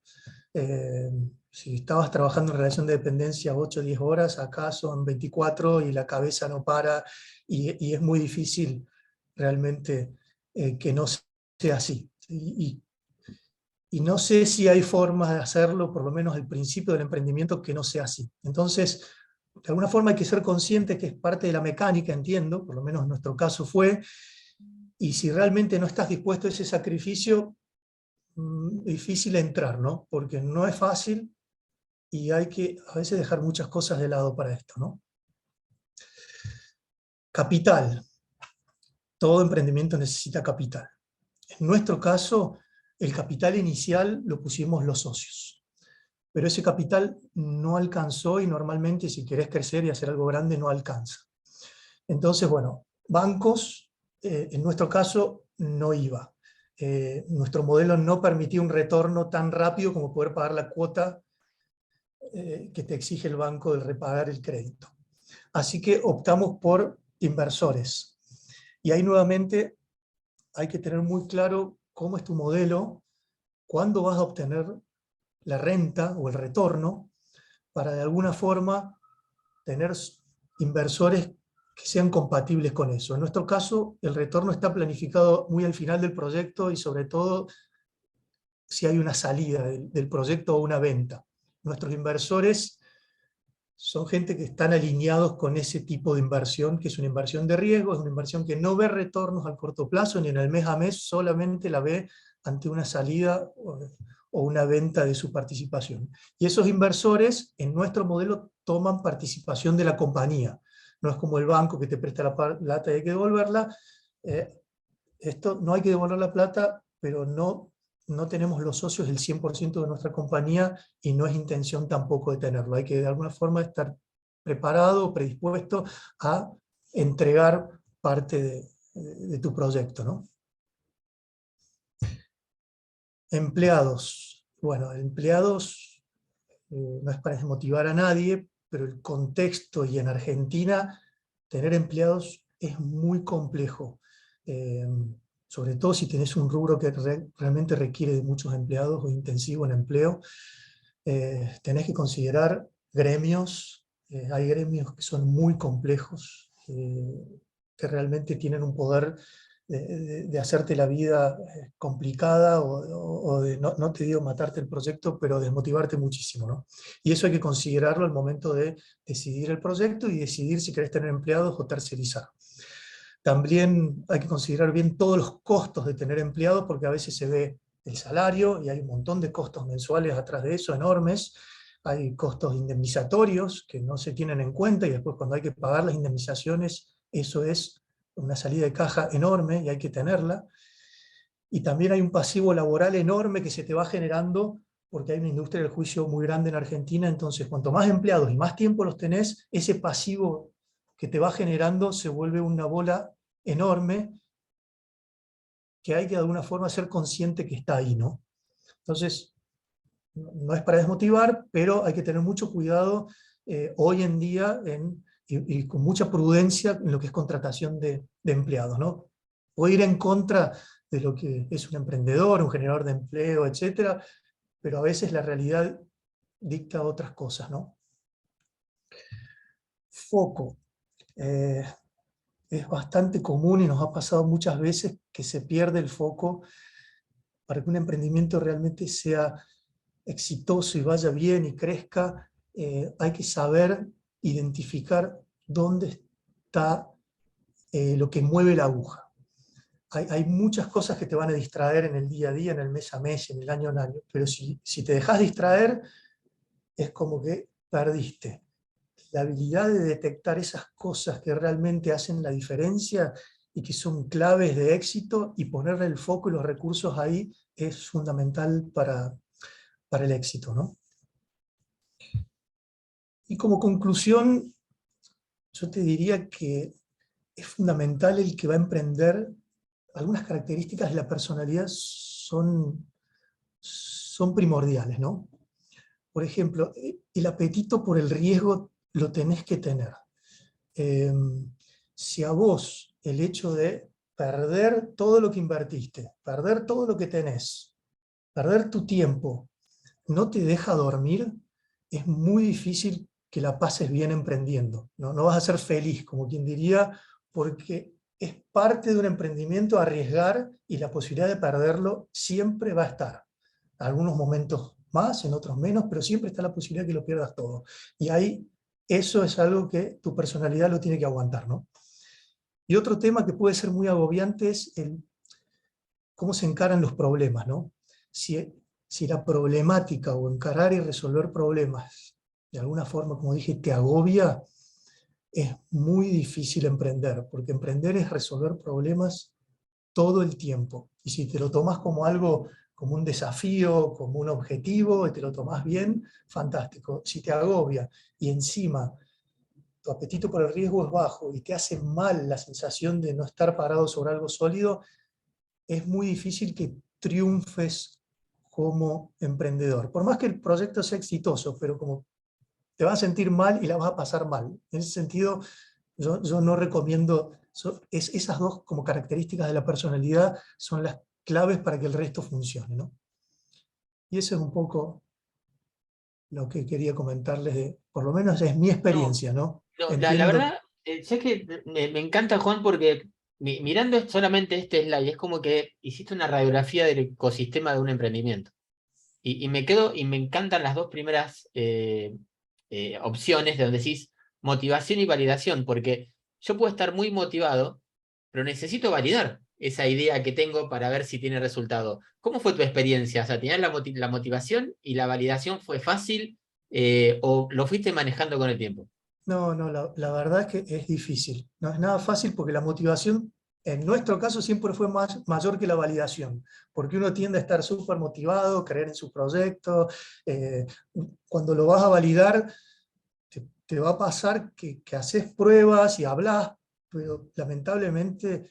Si estabas trabajando en relación de dependencia 8 o 10 horas, acá son 24 y la cabeza no para, y es muy difícil realmente que no sea así. Y no sé si hay formas de hacerlo, por lo menos al principio del emprendimiento, que no sea así. Entonces, de alguna forma hay que ser consciente que es parte de la mecánica, entiendo, por lo menos en nuestro caso fue, y si realmente no estás dispuesto a ese sacrificio, difícil entrar, ¿no? Porque no es fácil y hay que a veces dejar muchas cosas de lado para esto, ¿no? Capital. Todo emprendimiento necesita capital. En nuestro caso, el capital inicial lo pusimos los socios. Pero ese capital no alcanzó y normalmente si querés crecer y hacer algo grande no alcanza. Entonces, bueno, bancos, en nuestro caso, no iba. Nuestro modelo no permitía un retorno tan rápido como poder pagar la cuota que te exige el banco de repagar el crédito. Así que optamos por inversores. Y ahí nuevamente hay que tener muy claro cómo es tu modelo, cuándo vas a obtener la renta o el retorno, para de alguna forma tener inversores que sean compatibles con eso. En nuestro caso, el retorno está planificado muy al final del proyecto y sobre todo si hay una salida del proyecto o una venta. Nuestros inversores son gente que están alineados con ese tipo de inversión, que es una inversión de riesgo, es una inversión que no ve retornos al corto plazo ni en el mes a mes, solamente la ve ante una salida o una venta de su participación. Y esos inversores, en nuestro modelo, toman participación de la compañía. No es como el banco que te presta la plata y hay que devolverla. Esto no hay que devolver la plata, pero no tenemos los socios el 100% de nuestra compañía y no es intención tampoco de tenerlo. Hay que de alguna forma estar preparado, predispuesto a entregar parte de tu proyecto, ¿no? Empleados. Bueno, empleados no es para desmotivar a nadie, pero el contexto y en Argentina tener empleados es muy complejo. Sobre todo si tenés un rubro que realmente requiere de muchos empleados o intensivo en empleo, tenés que considerar gremios. Hay gremios que son muy complejos, que realmente tienen un poder de hacerte la vida complicada o de, no te digo matarte el proyecto, pero desmotivarte muchísimo, ¿no? Y eso hay que considerarlo al momento de decidir el proyecto y decidir si querés tener empleados o tercerizar. También hay que considerar bien todos los costos de tener empleados, porque a veces se ve el salario y hay un montón de costos mensuales atrás de eso, enormes. hay costos indemnizatorios que no se tienen en cuenta y después cuando hay que pagar las indemnizaciones, eso es una salida de caja enorme y hay que tenerla. Y también hay un pasivo laboral enorme que se te va generando porque hay una industria del juicio muy grande en Argentina, entonces cuanto más empleados y más tiempo los tenés, ese pasivo que te va generando se vuelve una bola enorme que hay que de alguna forma ser consciente que está ahí, ¿no? Entonces, no es para desmotivar, pero hay que tener mucho cuidado hoy en día y con mucha prudencia en lo que es contratación de empleados, ¿no? Puede ir en contra de lo que es un emprendedor, un generador de empleo, etcétera, pero a veces la realidad dicta otras cosas, ¿no? Foco. Es bastante común y nos ha pasado muchas veces que se pierde el foco para que un emprendimiento realmente sea exitoso y vaya bien y crezca. Hay que saber identificar dónde está lo que mueve la aguja. Hay muchas cosas que te van a distraer en el día a día, en el mes a mes, en el año a año, pero si te dejas distraer, es como que perdiste. La habilidad de detectar esas cosas que realmente hacen la diferencia y que son claves de éxito y ponerle el foco y los recursos ahí es fundamental para el éxito, ¿no? Y como conclusión, yo te diría que es fundamental el que va a emprender. Algunas características de la personalidad son primordiales, ¿no? Por ejemplo, el apetito por el riesgo lo tenés que tener. Si a vos el hecho de perder todo lo que invertiste, perder todo lo que tenés, perder tu tiempo, no te deja dormir, es muy difícil que la pases bien emprendiendo. No vas a ser feliz, como quien diría, porque es parte de un emprendimiento arriesgar y la posibilidad de perderlo siempre va a estar. En algunos momentos más, en otros menos, pero siempre está la posibilidad de que lo pierdas todo. Y ahí eso es algo que tu personalidad lo tiene que aguantar, ¿no? Y otro tema que puede ser muy agobiante es cómo se encaran los problemas, ¿no? Si la problemática o encarar y resolver problemas, de alguna forma, como dije, te agobia, es muy difícil emprender, porque emprender es resolver problemas todo el tiempo. Y si te lo tomas como algo, como un desafío, como un objetivo, y te lo tomas bien, fantástico. Si te agobia y encima tu apetito por el riesgo es bajo y te hace mal la sensación de no estar parado sobre algo sólido, es muy difícil que triunfes como emprendedor. Por más que el proyecto sea exitoso, pero como te vas a sentir mal y la vas a pasar mal. En ese sentido, yo no recomiendo, esas dos como características de la personalidad son las claves para que el resto funcione, ¿no? Y eso es un poco lo que quería comentarles, por lo menos es mi experiencia, ¿no? No, la Entiendo. verdad, sé que me encanta, Juan, porque mirando solamente este slide, es como que hiciste una radiografía del ecosistema de un emprendimiento. Y me quedo, y me encantan las dos primeras opciones de donde decís motivación y validación, porque yo puedo estar muy motivado, pero necesito validar esa idea que tengo para ver si tiene resultado. ¿Cómo fue tu experiencia? O sea, ¿tenías la motivación y la validación fue fácil o lo fuiste manejando con el tiempo? No, la verdad es que es difícil. No es nada fácil porque la motivación, en nuestro caso, siempre fue mayor que la validación, porque uno tiende a estar súper motivado, creer en su proyecto. Cuando lo vas a validar, te va a pasar que haces pruebas y hablas, pero lamentablemente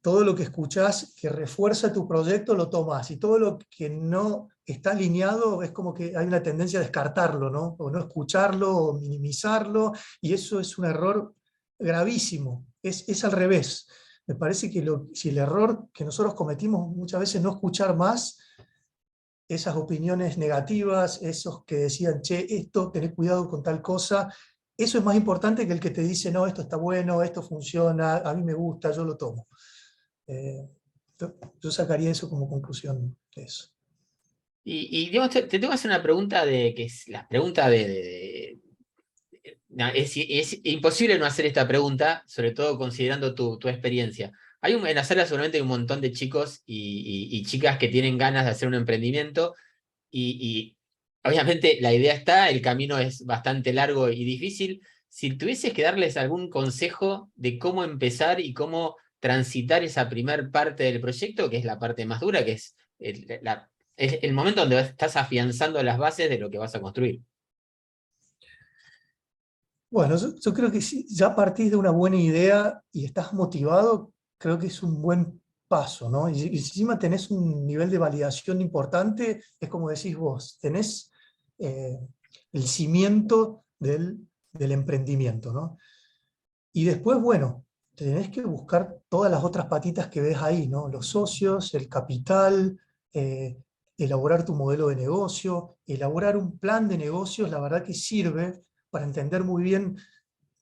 todo lo que escuchás que refuerza tu proyecto lo tomas, y todo lo que no está alineado es como que hay una tendencia a descartarlo, ¿no? O no escucharlo, o minimizarlo, y eso es un error gravísimo. Es al revés. Me parece que si el error que nosotros cometimos muchas veces no escuchar más esas opiniones negativas, esos que decían, che, esto, tenés cuidado con tal cosa, eso es más importante que el que te dice, no, esto está bueno, esto funciona, a mí me gusta, yo lo tomo. Yo sacaría eso como conclusión de eso. Y digamos, te tengo que hacer una pregunta que es la pregunta no, es imposible no hacer esta pregunta, sobre todo considerando tu experiencia. En la sala seguramente hay un montón de chicos y chicas que tienen ganas de hacer un emprendimiento y obviamente la idea está, el camino es bastante largo y difícil. Si tuvieses que darles algún consejo de cómo empezar y cómo transitar esa primer parte del proyecto, que es la parte más dura, que es es el momento donde estás afianzando las bases de lo que vas a construir. Bueno, yo creo que si ya partís de una buena idea y estás motivado, creo que es un buen paso, ¿no? Y encima tenés un nivel de validación importante, es como decís vos, tenés eh, el cimiento del emprendimiento, ¿no? Y después, bueno, tenés que buscar todas las otras patitas que ves ahí, ¿no? Los socios, el capital, eh, elaborar tu modelo de negocio, elaborar un plan de negocios, la verdad que sirve para entender muy bien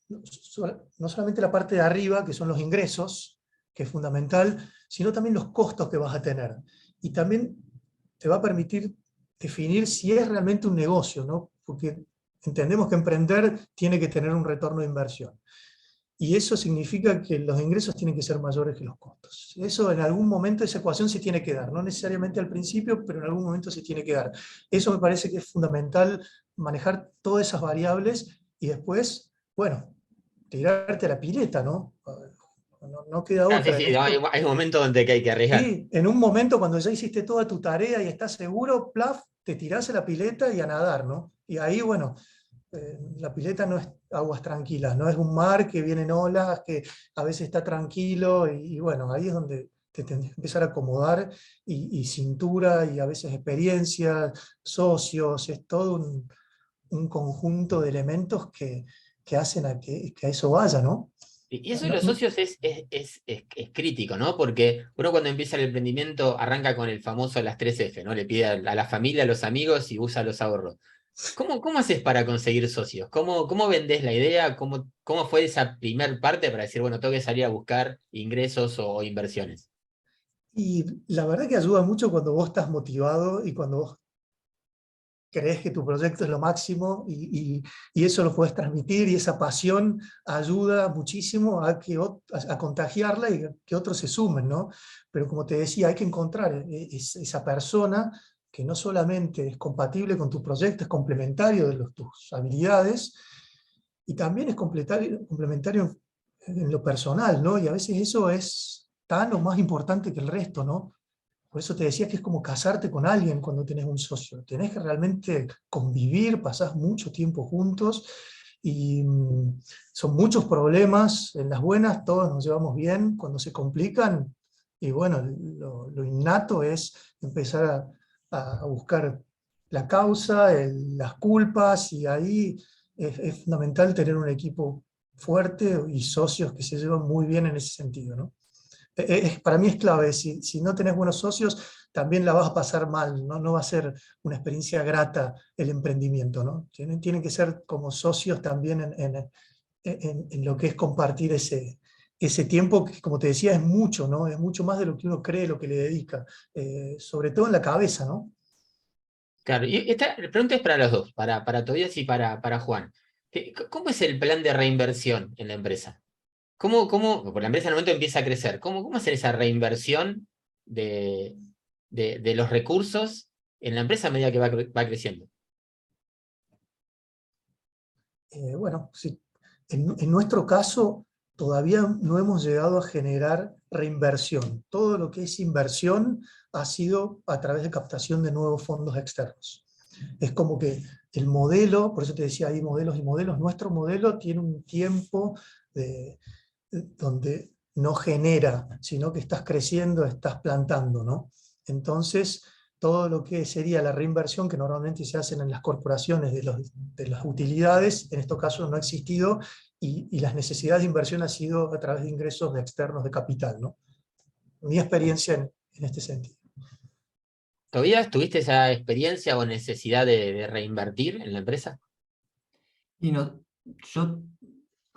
no solamente la parte de arriba, que son los ingresos, que es fundamental, sino también los costos que vas a tener. Y también te va a permitir definir si es realmente un negocio, ¿no? Porque entendemos que emprender tiene que tener un retorno de inversión. Y eso significa que los ingresos tienen que ser mayores que los costos. Eso en algún momento, esa ecuación se tiene que dar, no necesariamente al principio, pero en algún momento se tiene que dar. Eso me parece que es fundamental, manejar todas esas variables y después, bueno, tirarte a la pileta, ¿no? No queda Ah, sí, otra. En sí, hay, esto, hay un momento donde hay que arriesgar. sí, en un momento cuando ya hiciste toda tu tarea y estás seguro, plaf, te tirás a la pileta y a nadar, ¿no? Y ahí, bueno, la pileta no es aguas tranquilas, no es un mar que vienen olas, que a veces está tranquilo, y bueno, ahí es donde te tendrás que empezar a acomodar, y cintura, y a veces experiencia, socios, es todo un conjunto de elementos que hacen que a eso vaya, ¿no? Y eso de los socios es crítico, ¿no? Porque uno cuando empieza el emprendimiento arranca con el famoso las 3F, ¿no? Le pide a la familia, a los amigos y usa los ahorros. ¿Cómo haces para conseguir socios? ¿Cómo vendés la idea? ¿Cómo fue esa primer parte para decir, bueno, tengo que salir a buscar ingresos o inversiones? Y la verdad que ayuda mucho cuando vos estás motivado y cuando vos crees que tu proyecto es lo máximo, y eso lo puedes transmitir, y esa pasión ayuda muchísimo a contagiarla y que otros se sumen, ¿no? Pero como te decía, hay que encontrar esa persona que no solamente es compatible con tu proyecto, es complementario de tus habilidades, y también es complementario en lo personal, ¿no? Y a veces eso es tan o más importante que el resto, ¿no? Por eso te decía que es como casarte con alguien cuando tenés un socio. Tenés que realmente convivir, pasás mucho tiempo juntos, y son muchos problemas. En las buenas todos nos llevamos bien, cuando se complican, y bueno, lo innato es empezar a buscar la causa, las culpas, y ahí es fundamental tener un equipo fuerte y socios que se llevan muy bien en ese sentido, ¿no? Para mí es clave. Si no tenés buenos socios, también la vas a pasar mal, ¿no? No va a ser una experiencia grata el emprendimiento, ¿no? Tienen que ser como socios también en lo que es compartir ese tiempo, que como te decía es mucho, ¿no? Es mucho más de lo que uno cree, lo que le dedica, sobre todo en la cabeza, ¿no? Claro, y esta pregunta es para los dos, para Tobías y para Juan. ¿Cómo es el plan de reinversión en la empresa? Porque la empresa en el momento empieza a crecer? ¿Cómo hacer esa reinversión de, de los recursos en la empresa a medida que va creciendo? Bueno, sí, en nuestro caso todavía no hemos llegado a generar reinversión. Todo lo que es inversión ha sido a través de captación de nuevos fondos externos. Es como que el modelo, por eso te decía, hay modelos y modelos, nuestro modelo tiene un tiempo donde no genera, sino que estás creciendo, estás plantando, ¿no? Entonces, todo lo que sería la reinversión, que normalmente se hacen en las corporaciones de las utilidades, en estos casos no ha existido, y las necesidades de inversión ha sido a través de ingresos de externos de capital, ¿no? Mi experiencia en este sentido. ¿Tobías tuviste esa experiencia o necesidad de reinvertir en la empresa? Y no, yo,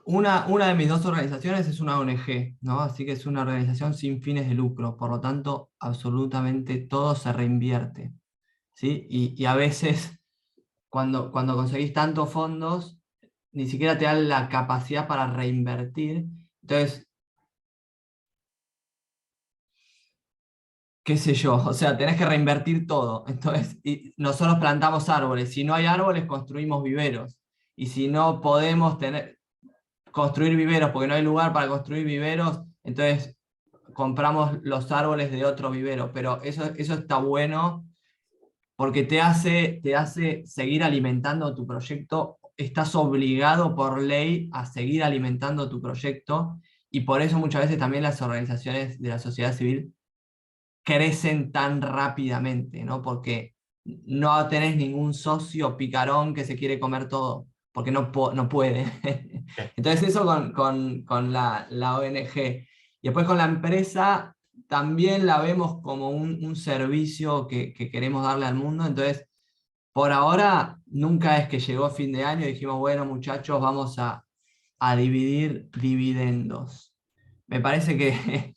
una de mis dos organizaciones es una ONG, ¿no? Así que es una organización sin fines de lucro, por lo tanto, absolutamente todo se reinvierte, ¿sí? Y a veces, cuando conseguís tantos fondos, ni siquiera te dan la capacidad para reinvertir. Entonces, qué sé yo, o sea, tenés que reinvertir todo. Entonces, y nosotros plantamos árboles, si no hay árboles, construimos viveros. Y si no podemos construir viveros porque no hay lugar para construir viveros, entonces compramos los árboles de otro vivero. Pero eso está bueno porque te hace seguir alimentando tu proyecto. Estás obligado por ley a seguir alimentando tu proyecto, y por eso muchas veces también las organizaciones de la sociedad civil crecen tan rápidamente, ¿no? Porque no tenés ningún socio picarón que se quiere comer todo, porque no puede. Entonces eso con la ONG. Y después con la empresa también la vemos como un servicio que queremos darle al mundo. Entonces, por ahora, nunca es que llegó fin de año y dijimos, bueno, muchachos, vamos a dividir dividendos. Me parece que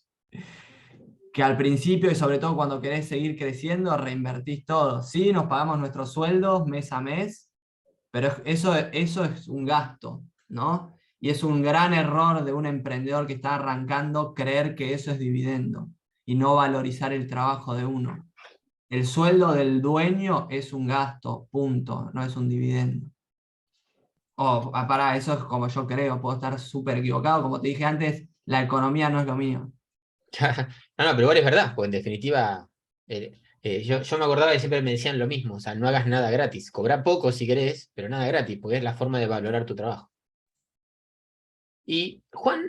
al principio, y sobre todo cuando querés seguir creciendo, reinvertís todo. Sí, nos pagamos nuestros sueldos mes a mes, pero eso es un gasto, ¿no? Y es un gran error de un emprendedor que está arrancando creer que eso es dividendo y no valorizar el trabajo de uno. El sueldo del dueño es un gasto, punto, no es un dividendo. Pará, eso es como yo creo, puedo estar súper equivocado. Como te dije antes, la economía no es lo mío. No, no, pero igual es verdad, porque en definitiva, yo me acordaba que siempre me decían lo mismo, o sea, no hagas nada gratis, cobra poco si querés, pero nada gratis, porque es la forma de valorar tu trabajo. Y Juan,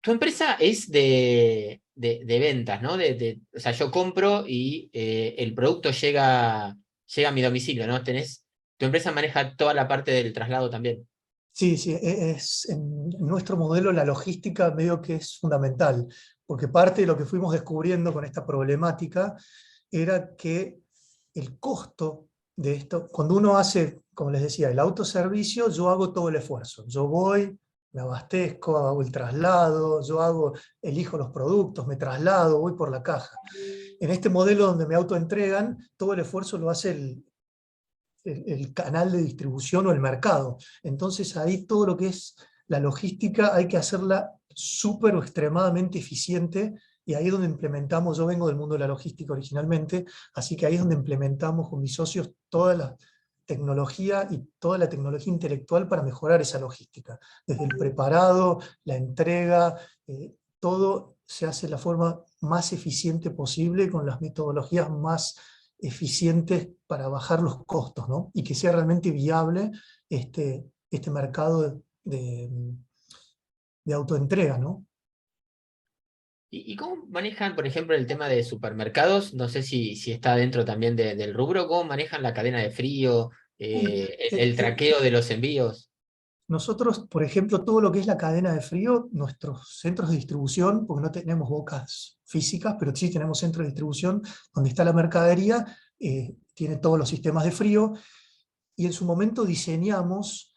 tu empresa es de ventas, ¿no? O sea, yo compro y el producto llega a mi domicilio, ¿no? Tu empresa maneja toda la parte del traslado también. Sí, sí, en nuestro modelo la logística medio que es fundamental, porque parte de lo que fuimos descubriendo con esta problemática era que el costo de esto, cuando uno hace, como les decía, el autoservicio, yo hago todo el esfuerzo. Yo voy, me abastezco, hago el traslado, elijo los productos, me traslado, voy por la caja. En este modelo donde me autoentregan, todo el esfuerzo lo hace el canal de distribución o el mercado. Entonces ahí todo lo que es la logística hay que hacerla súper o extremadamente eficiente, y ahí es donde implementamos, yo vengo del mundo de la logística originalmente, así que ahí es donde implementamos con mis socios toda la tecnología y toda la tecnología intelectual para mejorar esa logística. Desde el preparado, la entrega, todo se hace de la forma más eficiente posible, con las metodologías más eficientes para bajar los costos, ¿no? Y que sea realmente viable este mercado de autoentrega, ¿no? ¿Y cómo manejan, por ejemplo, el tema de supermercados? No sé si está dentro también del rubro. ¿Cómo manejan la cadena de frío, Y, el traqueo de los envíos? nosotros, por ejemplo, todo lo que es la cadena de frío, nuestros centros de distribución, porque no tenemos bocas físicas, pero sí tenemos centros de distribución donde está la mercadería, tiene todos los sistemas de frío, y en su momento diseñamos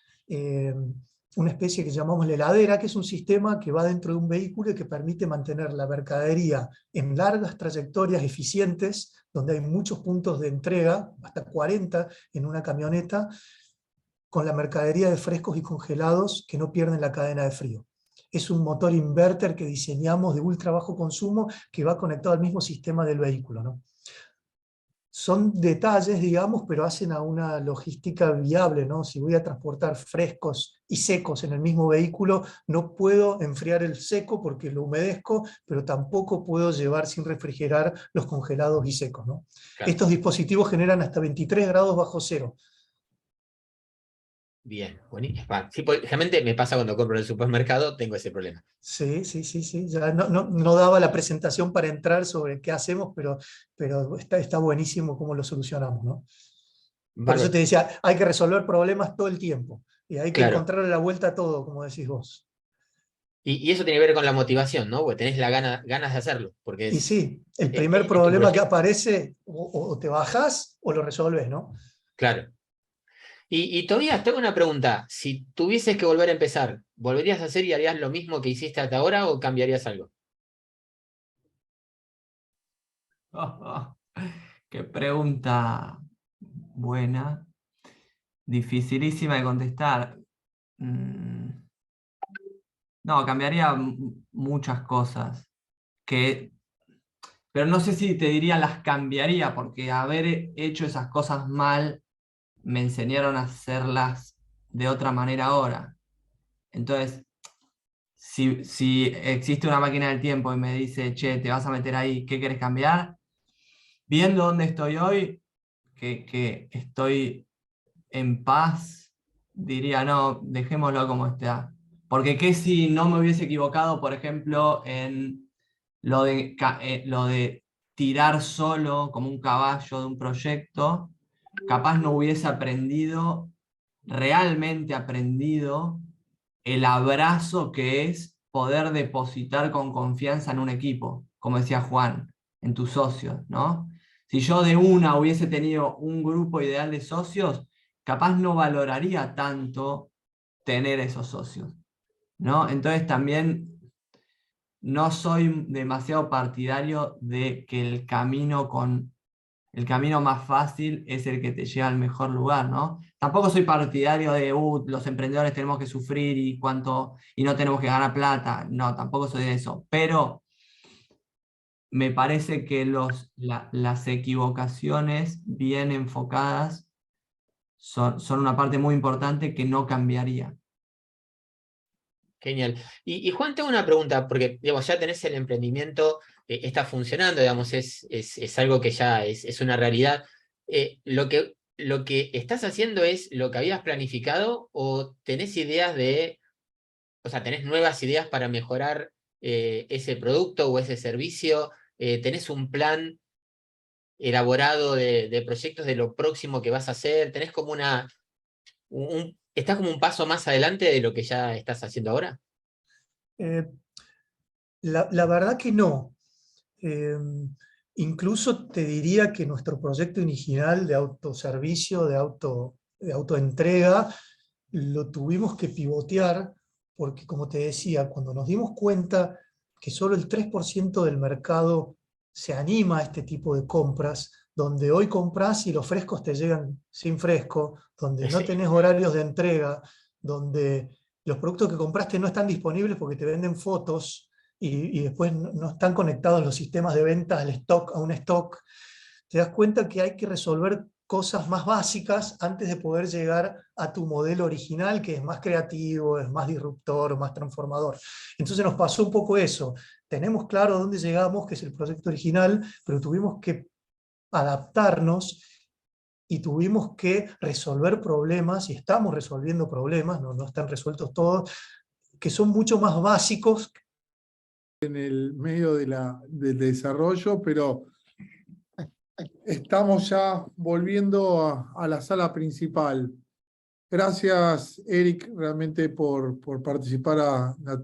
una especie que llamamos la heladera, que es un sistema que va dentro de un vehículo y que permite mantener la mercadería en largas trayectorias eficientes, donde hay muchos puntos de entrega, hasta 40 en una camioneta, con la mercadería de frescos y congelados que no pierden la cadena de frío. Es un motor inverter que diseñamos de ultra bajo consumo que va conectado al mismo sistema del vehículo, ¿no? Son detalles, digamos, pero hacen a una logística viable, ¿no? Si voy a transportar frescos y secos en el mismo vehículo, no puedo enfriar el seco porque lo humedezco, pero tampoco puedo llevar sin refrigerar los congelados y secos, ¿no? Claro. Estos dispositivos generan hasta 23 grados bajo cero. Bien, buenísimo. Sí, pues, realmente me pasa cuando compro en el supermercado, tengo ese problema. Sí, sí, sí, sí. Ya no daba la presentación para entrar sobre qué hacemos, pero está buenísimo cómo lo solucionamos, ¿no? Por eso Bárbaro. te decía, hay que resolver problemas todo el tiempo y hay que Claro. encontrarle la vuelta a todo, como decís vos. Y eso tiene que ver con la motivación, ¿no? Porque tenés ganas de hacerlo, porque Y es, sí, el es, primer es tu problema que proyecto. aparece, o te bajás o lo resolves, ¿no? Claro. Y todavía tengo una pregunta. Si tuvieses que volver a empezar, ¿volverías a hacer y harías lo mismo que hiciste hasta ahora o cambiarías algo? Qué pregunta buena, dificilísima de contestar. Mm, No, cambiaría muchas cosas. Que Pero no sé si te diría las cambiaría, porque haber hecho esas cosas mal me enseñaron a hacerlas de otra manera ahora. Entonces, si existe una máquina del tiempo y me dice, che, te vas a meter ahí, ¿qué querés cambiar? Viendo dónde estoy hoy, que estoy en paz, diría, no, dejémoslo como está. Porque qué si no me hubiese equivocado, por ejemplo, en lo de tirar solo como un caballo de un proyecto, capaz no hubiese realmente aprendido el abrazo que es poder depositar con confianza en un equipo, como decía Juan, en tus socios, ¿no? Si yo de una hubiese tenido un grupo ideal de socios, capaz no valoraría tanto tener esos socios, ¿no? Entonces también no soy demasiado partidario de que el camino más fácil es el que te lleva al mejor lugar, ¿no? Tampoco soy partidario de los emprendedores tenemos que sufrir y no tenemos que ganar plata. No, tampoco soy de eso. Pero me parece que las equivocaciones bien enfocadas son una parte muy importante que no cambiaría. Genial. Y Juan, tengo una pregunta, porque digamos, ya tenés el emprendimiento, está funcionando, digamos, es algo que ya es una realidad. Lo que estás haciendo es lo que habías planificado o tenés ideas o sea, tenés nuevas ideas para mejorar ese producto o ese servicio? ¿Tenés un plan elaborado de proyectos de lo próximo que vas a hacer? ¿Tenés como estás como un paso más adelante de lo que ya estás haciendo ahora? Eh, la verdad que no. Eh, Incluso te diría que nuestro proyecto original de autoservicio, de autoentrega, lo tuvimos que pivotear porque, como te decía, cuando nos dimos cuenta que solo el 3% del mercado se anima a este tipo de compras, donde hoy compras y los frescos te llegan sin fresco, donde no Sí. tenés horarios de entrega, donde los productos que compraste no están disponibles porque te venden fotos y después no están conectados los sistemas de ventas al stock, a un stock, te das cuenta que hay que resolver cosas más básicas antes de poder llegar a tu modelo original, que es más creativo, es más disruptor, más transformador. Entonces nos pasó un poco eso. Tenemos claro a dónde llegamos, que es el proyecto original, pero tuvimos que adaptarnos y tuvimos que resolver problemas, y estamos resolviendo problemas, no están resueltos todos, que son mucho más básicos. En el medio del desarrollo, pero estamos ya volviendo a la sala principal. Gracias, Eric, realmente por participar